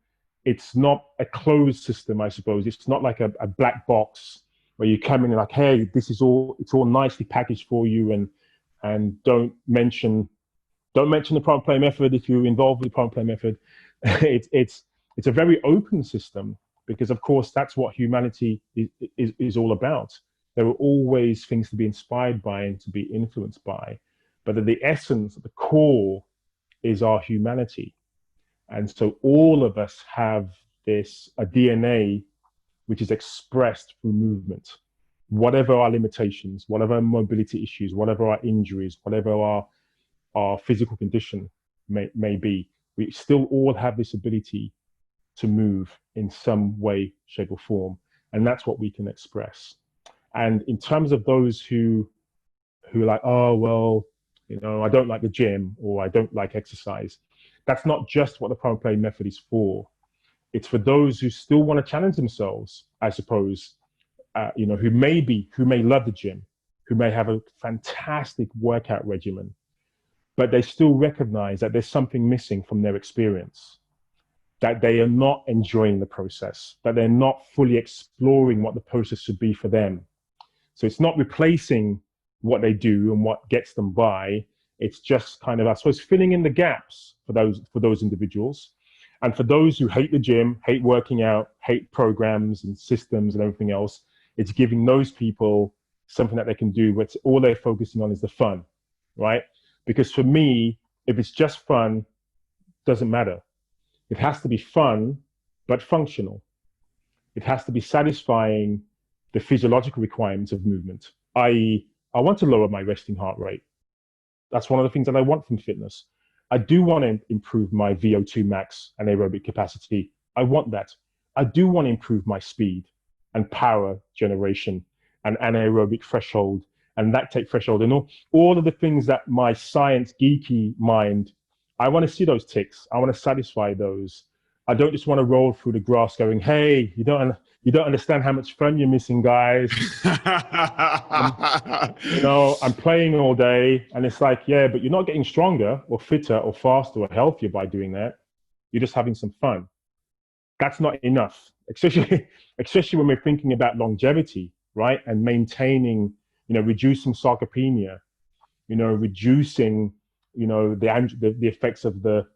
it's not a closed system, I suppose. It's not like a black box where you come in and like, hey, it's all nicely packaged for you, and don't mention the Primal Play Method if you're involved with the Primal Play Method. It's a very open system, because of course that's what humanity is all about. There are always things to be inspired by and to be influenced by, but at the essence, at the core, is our humanity. And so all of us have a DNA which is expressed through movement. Whatever our limitations, whatever our mobility issues, whatever our injuries, whatever our physical condition may be, we still all have this ability to move in some way, shape, or form. And that's what we can express. And in terms of those who are like, oh, well, I don't like the gym, or I don't like exercise, that's not just what the Primal Play Method is for. It's for those who still want to challenge themselves, I suppose, who may love the gym, who may have a fantastic workout regimen, but they still recognize that there's something missing from their experience, that they are not enjoying the process, that they're not fully exploring what the process should be for them. So it's not replacing what they do and what gets them by. It's just kind of, I suppose, filling in the gaps for those individuals. And for those who hate the gym, hate working out, hate programs and systems and everything else, it's giving those people something that they can do where all they're focusing on is the fun, right? Because for me, if it's just fun, doesn't matter. It has to be fun, but functional. It has to be satisfying the physiological requirements of movement, i.e., I want to lower my resting heart rate. That's one of the things that I want from fitness. I do want to improve my VO2 max and aerobic capacity. I want that. I do want to improve my speed and power generation and anaerobic threshold and lactate threshold and all of the things that my science geeky mind, I want to see those ticks. I want to satisfy those. I don't just want to roll through the grass going, hey, you don't understand how much fun you're missing, guys. I'm playing all day, and it's like, yeah, but you're not getting stronger or fitter or faster or healthier by doing that. You're just having some fun. That's not enough, especially when we're thinking about longevity, right? And maintaining, reducing sarcopenia, reducing, the effects of the,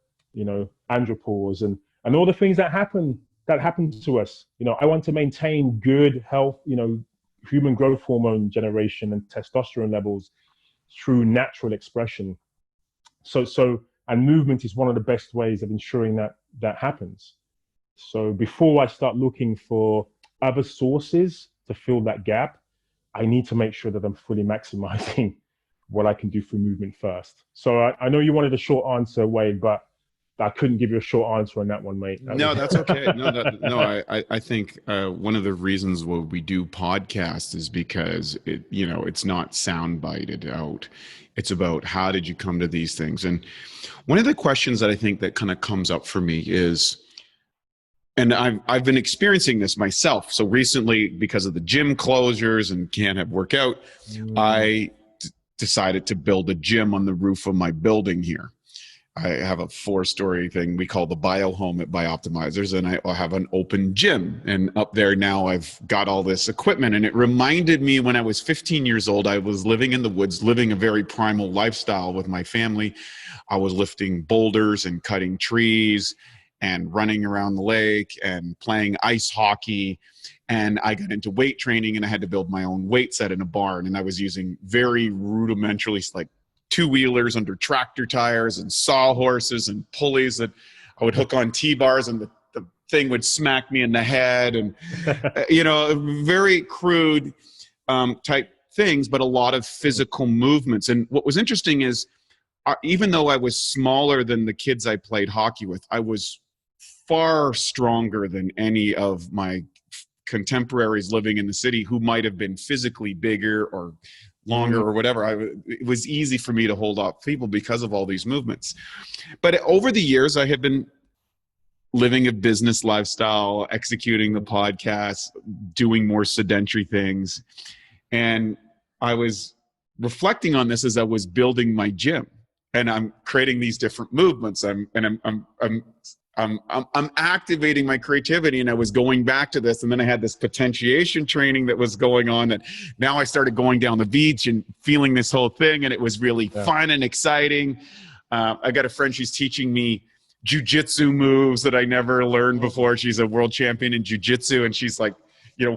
andropause and all the things that happen to us. I want to maintain good health, human growth hormone generation and testosterone levels through natural expression. And movement is one of the best ways of ensuring that happens. So before I start looking for other sources to fill that gap, I need to make sure that I'm fully maximizing what I can do through movement first. So I know you wanted a short answer, Wade, but I couldn't give you a short answer on that one, mate. No, that's okay. I think one of the reasons why we do podcasts is because it's not sound-bited out. It's about how did you come to these things. And one of the questions that I think that kind of comes up for me is, and I've been experiencing this myself. So recently, because of the gym closures and can't have workout, I decided to build a gym on the roof of my building here. I have a 4-story thing we call the bio home at Bioptimizers, and I have an open gym. And up there now I've got all this equipment. And it reminded me when I was 15 years old, I was living in the woods, living a very primal lifestyle with my family. I was lifting boulders and cutting trees and running around the lake and playing ice hockey. And I got into weight training, and I had to build my own weight set in a barn. And I was using very rudimentarily, like 2-wheelers under tractor tires and sawhorses and pulleys that I would hook on T-bars, and the thing would smack me in the head, and very crude type things, but a lot of physical movements. And what was interesting is even though I was smaller than the kids I played hockey with, I was far stronger than any of my contemporaries living in the city who might have been physically bigger or longer or whatever. It was easy for me to hold off people because of all these movements. But over the years, I have been living a business lifestyle, executing the podcast, doing more sedentary things. And I was reflecting on this as I was building my gym, and I'm creating these different movements. I'm activating my creativity, and I was going back to this. And then I had this potentiation training that was going on, that now I started going down the beach and feeling this whole thing. And it was really fun and exciting. I got a friend, she's teaching me jujitsu moves that I never learned before. She's a world champion in jujitsu, and she's like,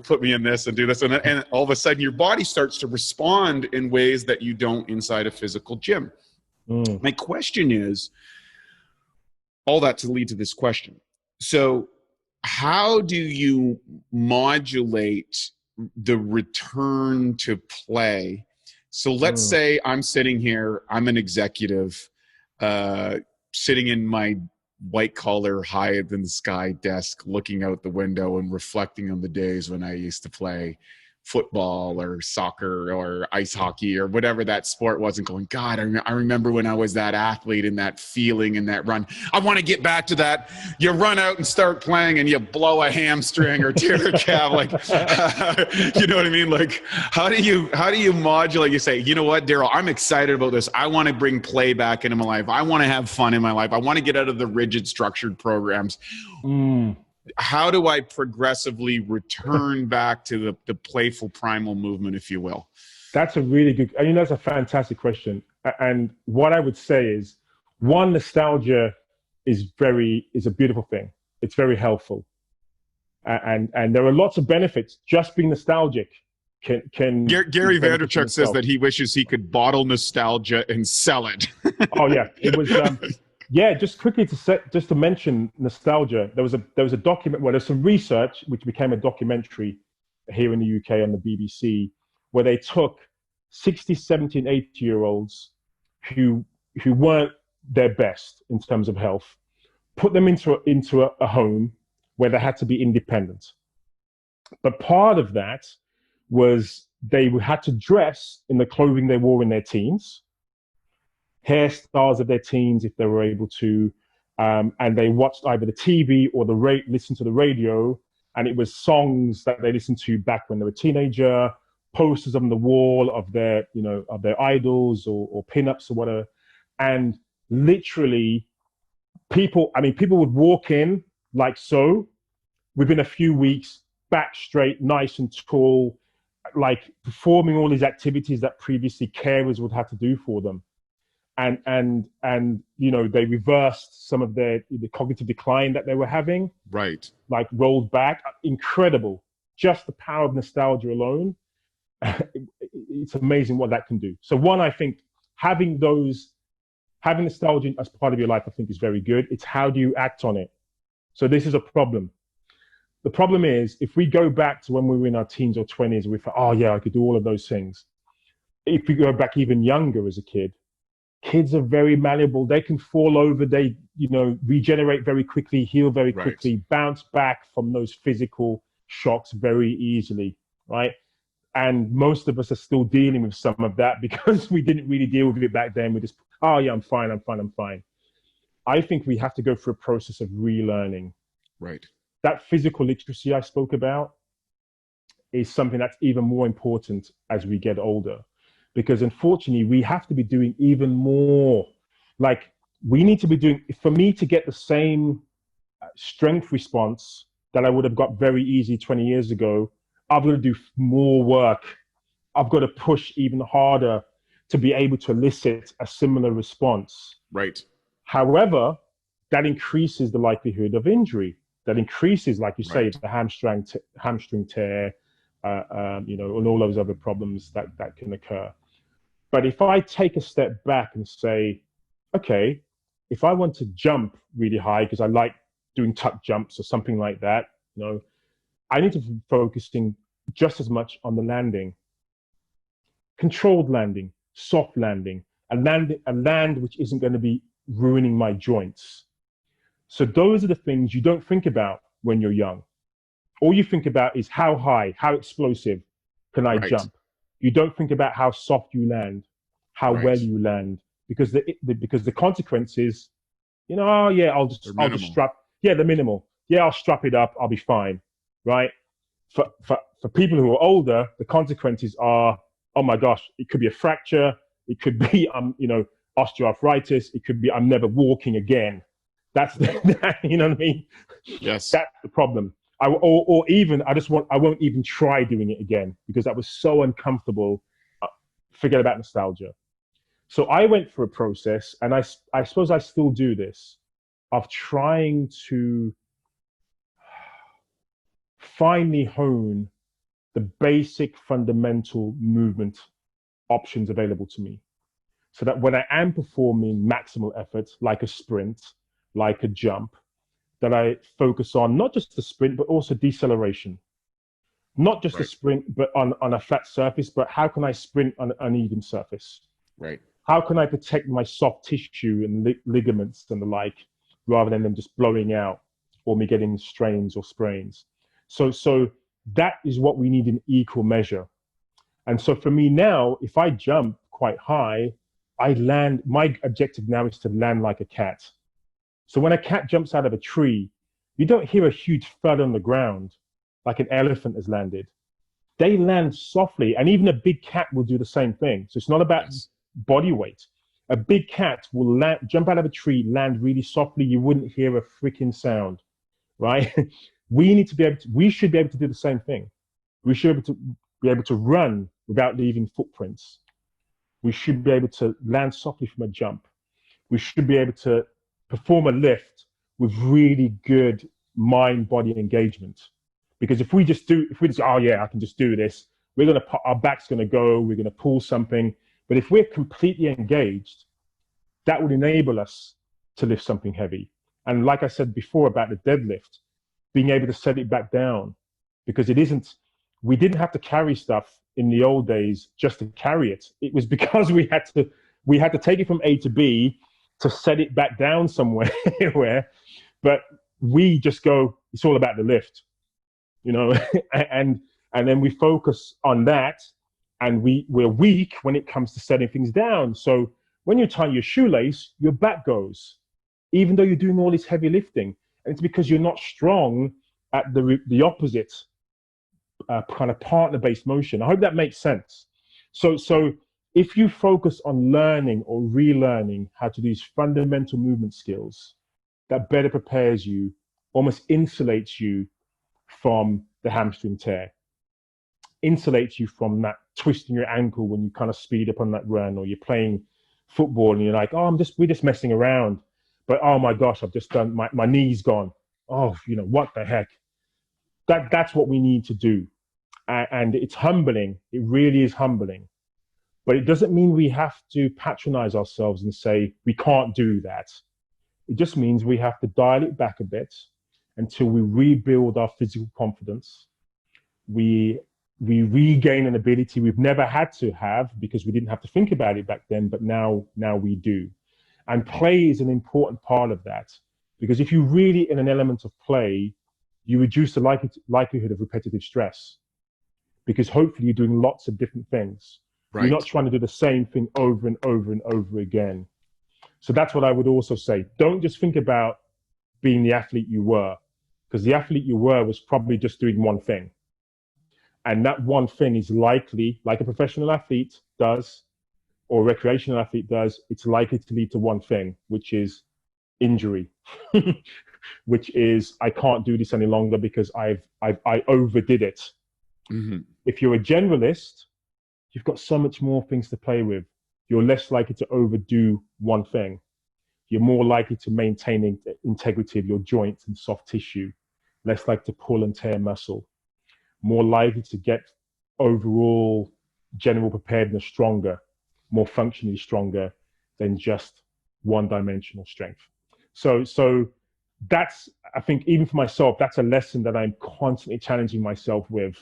put me in this and do this. And all of a sudden your body starts to respond in ways that you don't inside a physical gym. My question is, all that to lead to this question. So how do you modulate the return to play? So let's say I'm sitting here, I'm an executive, sitting in my white collar, high in the sky desk, looking out the window and reflecting on the days when I used to play football or soccer or ice hockey or whatever that sport was, and going, God, I remember when I was that athlete and that feeling and that run. I want to get back to that. You run out and start playing and you blow a hamstring or tear a calf. Like, you know what I mean? Like, how do you modulate? You say, you know what, Darryl, I'm excited about this. I want to bring play back into my life. I want to have fun in my life. I want to get out of the rigid structured programs. How do I progressively return back to the playful primal movement, if you will? That's a really good, that's a fantastic question. And what I would say is, one, nostalgia is a beautiful thing. It's very helpful. And there are lots of benefits. Just being nostalgic can Gary Vaynerchuk says that he wishes he could bottle nostalgia and sell it. Oh yeah. It was, just quickly to mention nostalgia. There was a document. Well, there's some research which became a documentary here in the UK on the BBC, where they took 60, 70, and 80-year-olds who weren't their best in terms of health, put them into a home where they had to be independent. But part of that was they had to dress in the clothing they wore in their teens, hairstyles of their teens if they were able to, and they watched either the TV or listened to the radio, and it was songs that they listened to back when they were a teenager, posters on the wall of their idols or pinups or whatever. And literally people would walk in like so, within a few weeks, back straight, nice and tall, like performing all these activities that previously carers would have to do for them. And they reversed some of the cognitive decline that they were having. Right. Like rolled back. Incredible. Just the power of nostalgia alone. It's amazing what that can do. So one, I think having nostalgia as part of your life, I think is very good. It's how do you act on it? So this is a problem. The problem is, if we go back to when we were in our teens or 20s, we thought, oh yeah, I could do all of those things. If we go back even younger as a kid, kids are very malleable. They can fall over. They, regenerate very quickly, heal very quickly, bounce back from those physical shocks very easily, right? And most of us are still dealing with some of that because we didn't really deal with it back then. We just, oh yeah, I'm fine. I think we have to go through a process of relearning. Right. That physical literacy I spoke about is something that's even more important as we get older. Because unfortunately, we have to be doing even more. Like, we need to be doing, for me to get the same strength response that I would have got very easy 20 years ago, I've got to do more work. I've got to push even harder to be able to elicit a similar response. Right. However, that increases the likelihood of injury. That increases, like you say, the hamstring tear, and all those other problems that can occur. But if I take a step back and say, okay, if I want to jump really high because I like doing tuck jumps or something like that, I need to be focusing just as much on the landing. Controlled landing, soft landing, a land which isn't going to be ruining my joints. So those are the things you don't think about when you're young. All you think about is how high, how explosive can I jump? You don't think about how soft you land, how well you land, because the consequences, I'll just strap. Yeah, the minimal. Yeah, I'll strap it up. I'll be fine, right? For people who are older, the consequences are, oh my gosh, it could be a fracture. It could be, osteoarthritis. It could be, I'm never walking again. That's, you know what I mean? Yes. That's the problem. Or even, I won't even try doing it again because that was so uncomfortable. Forget about nostalgia. So I went through a process, and I suppose I still do this, of trying to finally hone the basic fundamental movement options available to me. So that when I am performing maximal effort, like a sprint, like a jump, that I focus on not just the sprint, but also deceleration. Not just a sprint, but on a flat surface, but how can I sprint on an uneven surface? Right. How can I protect my soft tissue and ligaments and the like, rather than them just blowing out or me getting strains or sprains? So that is what we need in equal measure. And so for me now, if I jump quite high, my objective now is to land like a cat. So when a cat jumps out of a tree, you don't hear a huge thud on the ground like an elephant has landed. They land softly, and even a big cat will do the same thing. So it's not about body weight. A big cat will jump out of a tree, land really softly. You wouldn't hear a freaking sound, right? We should be able to do the same thing. We should be able to run without leaving footprints. We should be able to land softly from a jump. We should be able to perform a lift with really good mind-body engagement. Because if we just, oh yeah, I can just do this, our back's gonna go, we're gonna pull something. But if we're completely engaged, that would enable us to lift something heavy. And like I said before about the deadlift, being able to set it back down, because we didn't have to carry stuff in the old days just to carry it. It was because we had to take it from A to B to set it back down somewhere. But we just go, it's all about the lift, and then we focus on that, and we're weak when it comes to setting things down. So when you tie your shoelace, your back goes, even though you're doing all this heavy lifting. And it's because you're not strong at the opposite kind of partner-based motion. I hope that makes sense. So if you focus on learning or relearning how to do these fundamental movement skills, that better prepares you, almost insulates you from the hamstring tear, insulates you from that twisting your ankle when you kind of speed up on that run, or you're playing football and you're like, oh, we're just messing around. But oh my gosh, I've just done, my knee's gone. Oh, what the heck? That's what we need to do. And it's humbling. It really is humbling. But it doesn't mean we have to patronize ourselves and say, we can't do that. It just means we have to dial it back a bit until we rebuild our physical confidence. We regain an ability we've never had to have because we didn't have to think about it back then, but now we do. And play is an important part of that, because if you're really in an element of play, you reduce the likelihood of repetitive stress, because hopefully you're doing lots of different things. Right. You're not trying to do the same thing over and over and over again. So that's what I would also say. Don't just think about being the athlete you were, because the athlete you were was probably just doing one thing. And that one thing is likely, like a professional athlete does, or a recreational athlete does, it's likely to lead to one thing, which is injury, which is, I can't do this any longer because I overdid it. Mm-hmm. If you're a generalist, you've got so much more things to play with. You're less likely to overdo one thing. You're more likely to maintain the integrity of your joints and soft tissue, less likely to pull and tear muscle, more likely to get overall general preparedness stronger, more functionally stronger than just one-dimensional strength. So that's, I think, even for myself, that's a lesson that I'm constantly challenging myself with.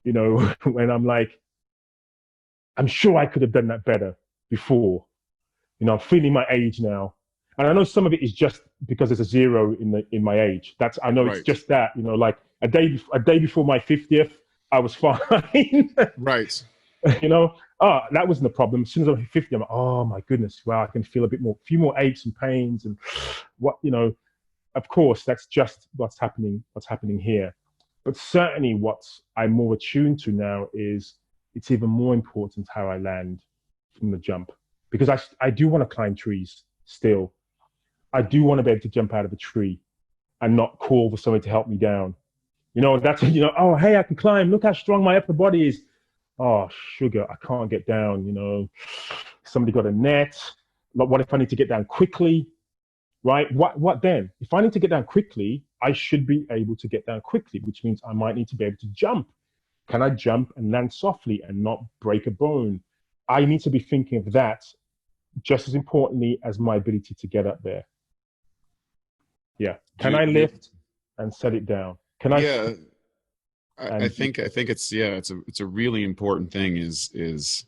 When I'm like, I'm sure I could have done that better before. I'm feeling my age now. And I know some of it is just because there's a zero in my age. I know right. It's just that, like a day before my 50th, I was fine. Right. That wasn't a problem. As soon as I'm 50, I'm like, oh my goodness, wow, I can feel a few more aches and pains and of course, that's just what's happening here. But certainly what I'm more attuned to now is it's even more important how I land from the jump, because I do want to climb trees still. I do want to be able to jump out of a tree and not call for somebody to help me down. That's, oh, hey, I can climb. Look how strong my upper body is. Oh, sugar, I can't get down. Somebody got a net. What if I need to get down quickly? Right? What then? If I need to get down quickly, I should be able to get down quickly, which means I might need to be able to jump. Can I jump and land softly and not break a bone? I need to be thinking of that just as importantly as my ability to get up there. Yeah. Can I lift and set it down? Can I? Yeah. I think it's a really important thing is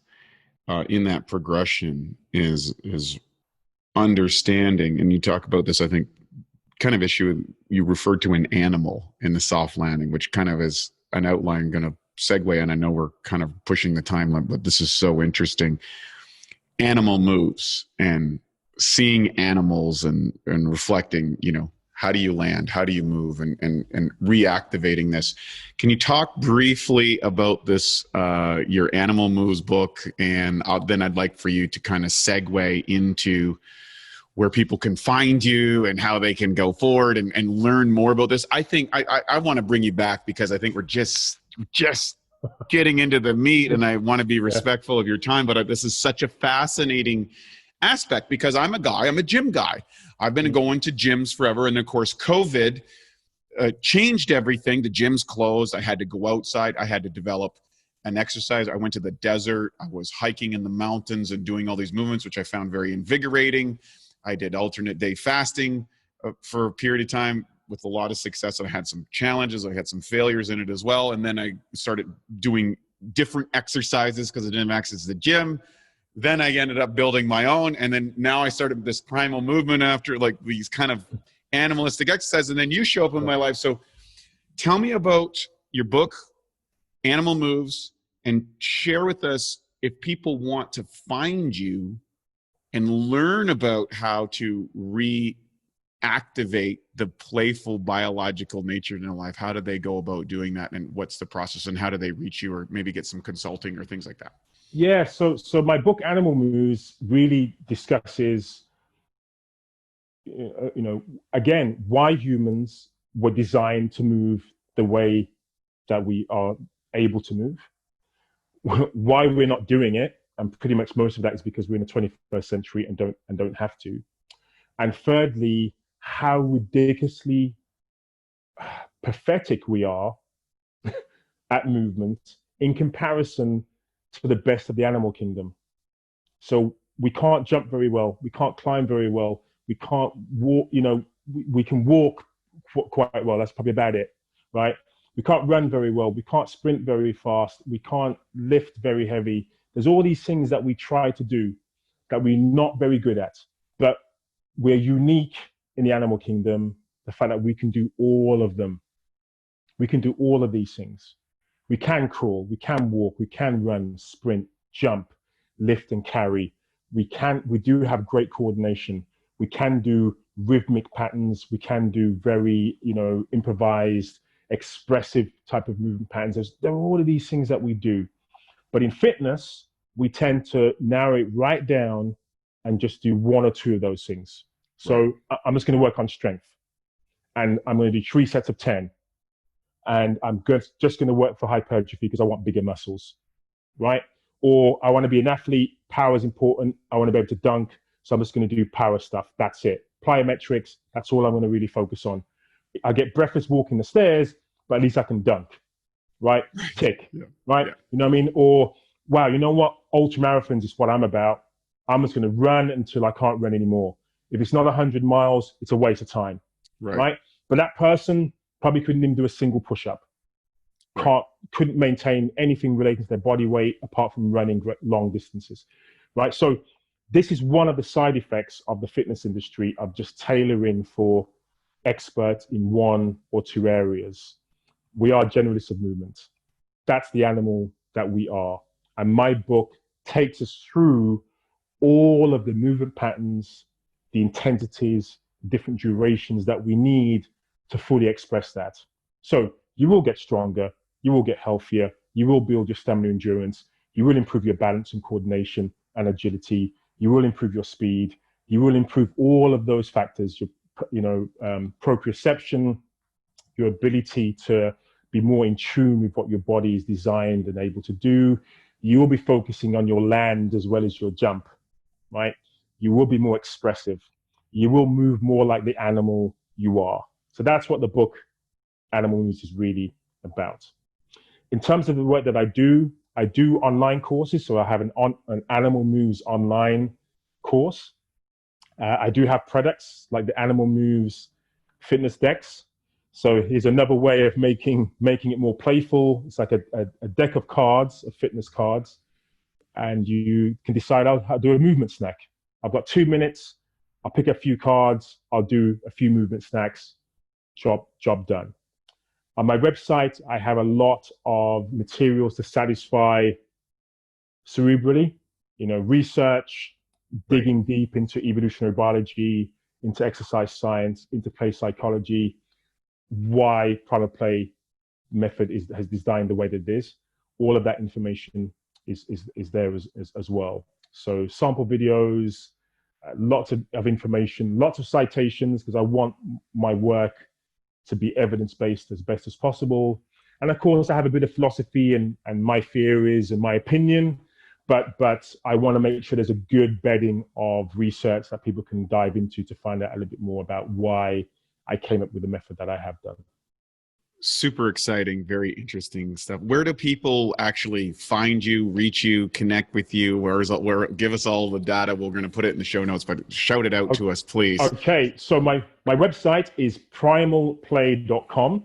in that progression is understanding, and you talk about this, I think, kind of issue you referred to an animal in the soft landing, which kind of is an outline going to segue, and I know we're kind of pushing the time limit, but this is so interesting. Animal moves and seeing animals and reflecting, how do you land? How do you move? And reactivating this. Can you talk briefly about this, your Animal Moves book? And then I'd like for you to kind of segue into where people can find you and how they can go forward and learn more about this. I think I want to bring you back because I think we're just getting into the meat, and I want to be respectful of your time, but this is such a fascinating aspect because I'm a gym guy. I've been going to gyms forever. And of course, COVID changed everything. The gyms closed. I had to go outside. I had to develop an exercise. I went to the desert. I was hiking in the mountains and doing all these movements, which I found very invigorating. I did alternate day fasting for a period of time with a lot of success. I had some challenges. I had some failures in it as well. And then I started doing different exercises because I didn't have access to the gym. Then I ended up building my own. And then now I started this primal movement after like these kind of animalistic exercises. And then you show up in my life. So tell me about your book, Animal Moves, and share with us if people want to find you and learn about how to reactivate the playful biological nature in their life. How do they go about doing that? And what's the process, and how do they reach you, or maybe get some consulting or things like that? Yeah, so my book Animal Moves really discusses, again, why humans were designed to move the way that we are able to move, why we're not doing it, and pretty much most of that is because we're in the 21st century and don't have to, and thirdly, how ridiculously pathetic we are at movement in comparison to the best of the animal kingdom. So we can't jump very well. We can't climb very well. We can't walk, we can walk quite well. That's probably about it, right? We can't run very well. We can't sprint very fast. We can't lift very heavy. There's all these things that we try to do that we're not very good at, but we're unique in the animal kingdom. The fact that we can do all of them. We can do all of these things. We can crawl, we can walk, we can run, sprint, jump, lift and carry. We do have great coordination. We can do rhythmic patterns. We can do very, improvised, expressive type of movement patterns. There are all of these things that we do. But in fitness, we tend to narrow it right down and just do one or two of those things. So I'm just going to work on strength, and I'm going to do 3 sets of 10. And I'm just going to work for hypertrophy because I want bigger muscles, right? Or I want to be an athlete. Power is important. I want to be able to dunk. So I'm just going to do power stuff. That's it. Plyometrics. That's all I'm going to really focus on. I get breathless walking the stairs, but at least I can dunk, right? Tick, right? Yeah. You know what I mean? Or, wow, you know what? Ultra marathons is what I'm about. I'm just going to run until I can't run anymore. If it's not 100 miles, it's a waste of time, right? But that person probably couldn't even do a single push-up. Couldn't maintain anything related to their body weight apart from running long distances, right? So this is one of the side effects of the fitness industry of just tailoring for experts in 1 or 2 areas. We are generalists of movement. That's the animal that we are. And my book takes us through all of the movement patterns, the intensities, different durations that we need to fully express that. So you will get stronger, you will get healthier, you will build your stamina endurance, you will improve your balance and coordination and agility, you will improve your speed, you will improve all of those factors, your proprioception, your ability to be more in tune with what your body is designed and able to do. You will be focusing on your land as well as your jump, right? You will be more expressive. You will move more like the animal you are. So that's what the book Animal Moves is really about. In terms of the work that I do online courses. So I have an Animal Moves online course. I do have products like the Animal Moves fitness decks. So here's another way of making it more playful. It's like a deck of cards, of fitness cards, and you can decide how to do a movement snack. I've got 2 minutes. I'll pick a few cards. I'll do a few movement snacks. Job done. On my website, I have a lot of materials to satisfy cerebrally, research, digging deep into evolutionary biology, into exercise science, into play psychology, why Primal Play Method has designed the way that it is. All of that information is there as well. So sample videos, lots of information, lots of citations, because I want my work to be evidence-based as best as possible. And of course, I have a bit of philosophy and my theories and my opinion, but I want to make sure there's a good bedding of research that people can dive into to find out a little bit more about why I came up with the method that I have done. Super exciting, very interesting stuff. Where do people actually find you, reach you, connect with you? Where give us all the data. We're going to put it in the show notes, but shout it out to us, please. Okay, so my website is primalplay.com.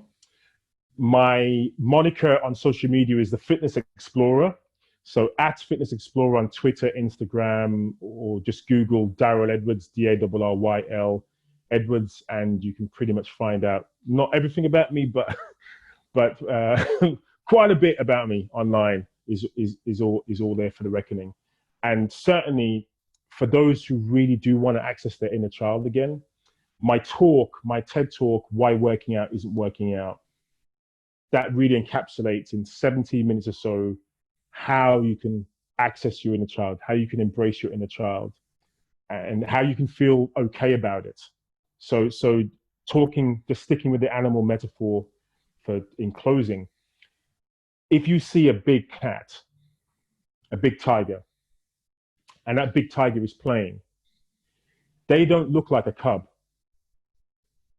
My moniker on social media is the Fitness Explorer. So at Fitness Explorer on Twitter, Instagram, or just Google Darryl Edwards, Darryl Edwards, and you can pretty much find out not everything about me, but quite a bit about me online is all there for the reckoning. And certainly for those who really do want to access their inner child again, my TED talk, Why Working Out Isn't Working Out, that really encapsulates in 17 minutes or so how you can access your inner child, how you can embrace your inner child, and how you can feel okay about it. So sticking with the animal metaphor in closing, if you see a big cat, a big tiger, and that big tiger is playing, they don't look like a cub.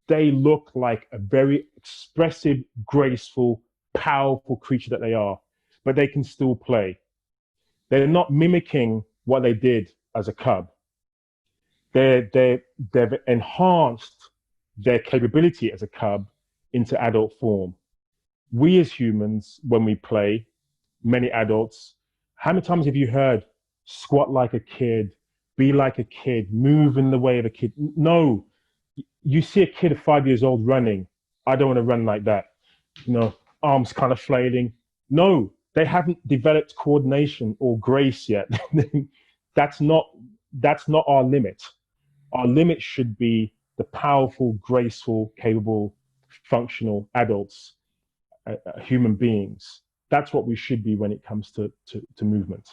They look like a very expressive, graceful, powerful creature that they are, but they can still play. They're not mimicking what they did as a cub. They've enhanced their capability as a cub into adult form. We as humans, when we play, many adults, how many times have you heard squat like a kid, be like a kid, move in the way of a kid? No, you see a kid of 5 years old running. I don't want to run like that. Arms kind of flailing. No, they haven't developed coordination or grace yet. That's not our limit. Our limit should be the powerful, graceful, capable, functional adults, human beings. That's what we should be when it comes to movement.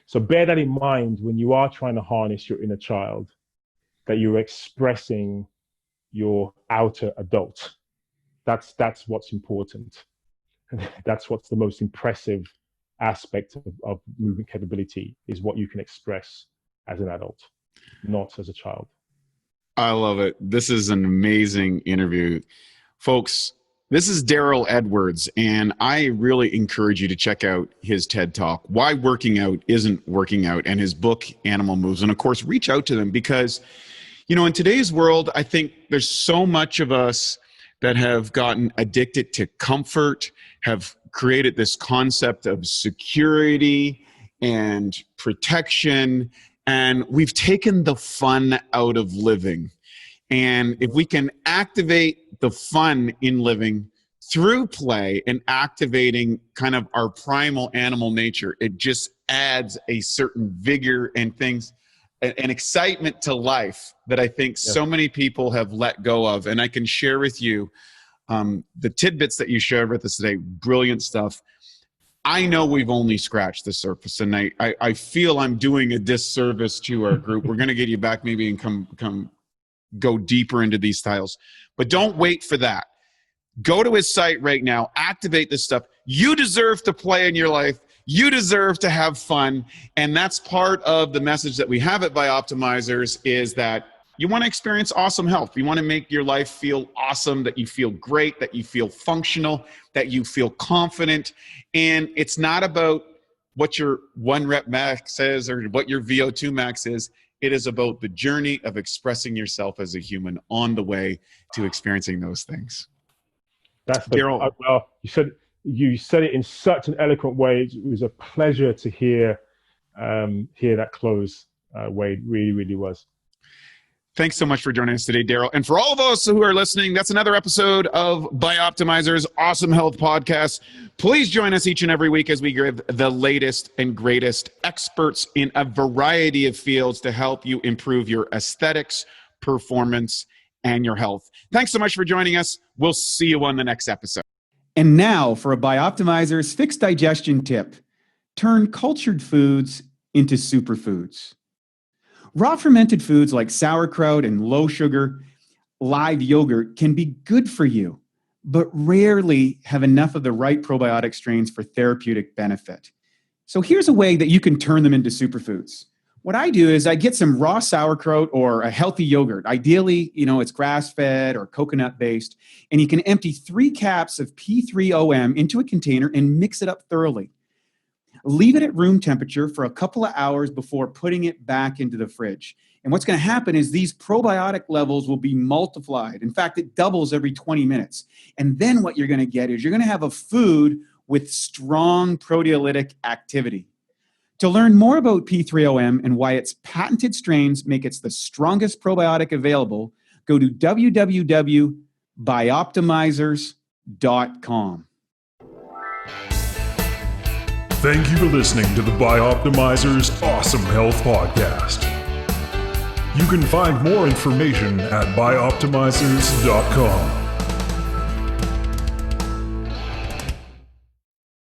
So bear that in mind when you are trying to harness your inner child, that you're expressing your outer adult. That's what's important. That's what's the most impressive aspect of movement capability, is what you can express as an adult, not as a child. I love it. This is an amazing interview. Folks, this is Darryl Edwards, and I really encourage you to check out his TED Talk, Why Working Out Isn't Working Out, and his book, Animal Moves. And of course, reach out to them because, in today's world, I think there's so much of us that have gotten addicted to comfort, have created this concept of security and protection, and we've taken the fun out of living. And if we can activate the fun in living through play and activating kind of our primal animal nature, it just adds a certain vigor and things. an excitement to life that I think so many people have let go of. And I can share with you the tidbits that you shared with us today. Brilliant stuff. I know we've only scratched the surface, and I feel I'm doing a disservice to our group. We're going to get you back maybe and go deeper into these styles. But don't wait for that. Go to his site right now. Activate this stuff. You deserve to play in your life. You deserve to have fun. And that's part of the message that we have at Bioptimizers, is that you want to experience awesome health. You want to make your life feel awesome, that you feel great, that you feel functional, that you feel confident. And it's not about what your 1 rep max is or what your VO2 max is. It is about the journey of expressing yourself as a human on the way to experiencing those things. That's Darryl. Well, you said it in such an eloquent way. It was a pleasure to hear that close, Wade. Really, really was. Thanks so much for joining us today, Darryl. And for all of us who are listening, that's another episode of Bioptimizers Awesome Health Podcast. Please join us each and every week as we give the latest and greatest experts in a variety of fields to help you improve your aesthetics, performance, and your health. Thanks so much for joining us. We'll see you on the next episode. And now for a Bioptimizers fixed digestion tip. Turn cultured foods into superfoods. Raw fermented foods like sauerkraut and low sugar, live yogurt can be good for you, but rarely have enough of the right probiotic strains for therapeutic benefit. So here's a way that you can turn them into superfoods. What I do is I get some raw sauerkraut or a healthy yogurt. Ideally, it's grass-fed or coconut-based, and you can empty 3 caps of P3OM into a container and mix it up thoroughly. Leave it at room temperature for a couple of hours before putting it back into the fridge. And what's going to happen is these probiotic levels will be multiplied. In fact, it doubles every 20 minutes. And then what you're going to get is you're going to have a food with strong proteolytic activity. To learn more about P3OM and why its patented strains make it the strongest probiotic available, go to www.bioptimizers.com. Thank you for listening to the Bioptimizers Awesome Health Podcast. You can find more information at bioptimizers.com.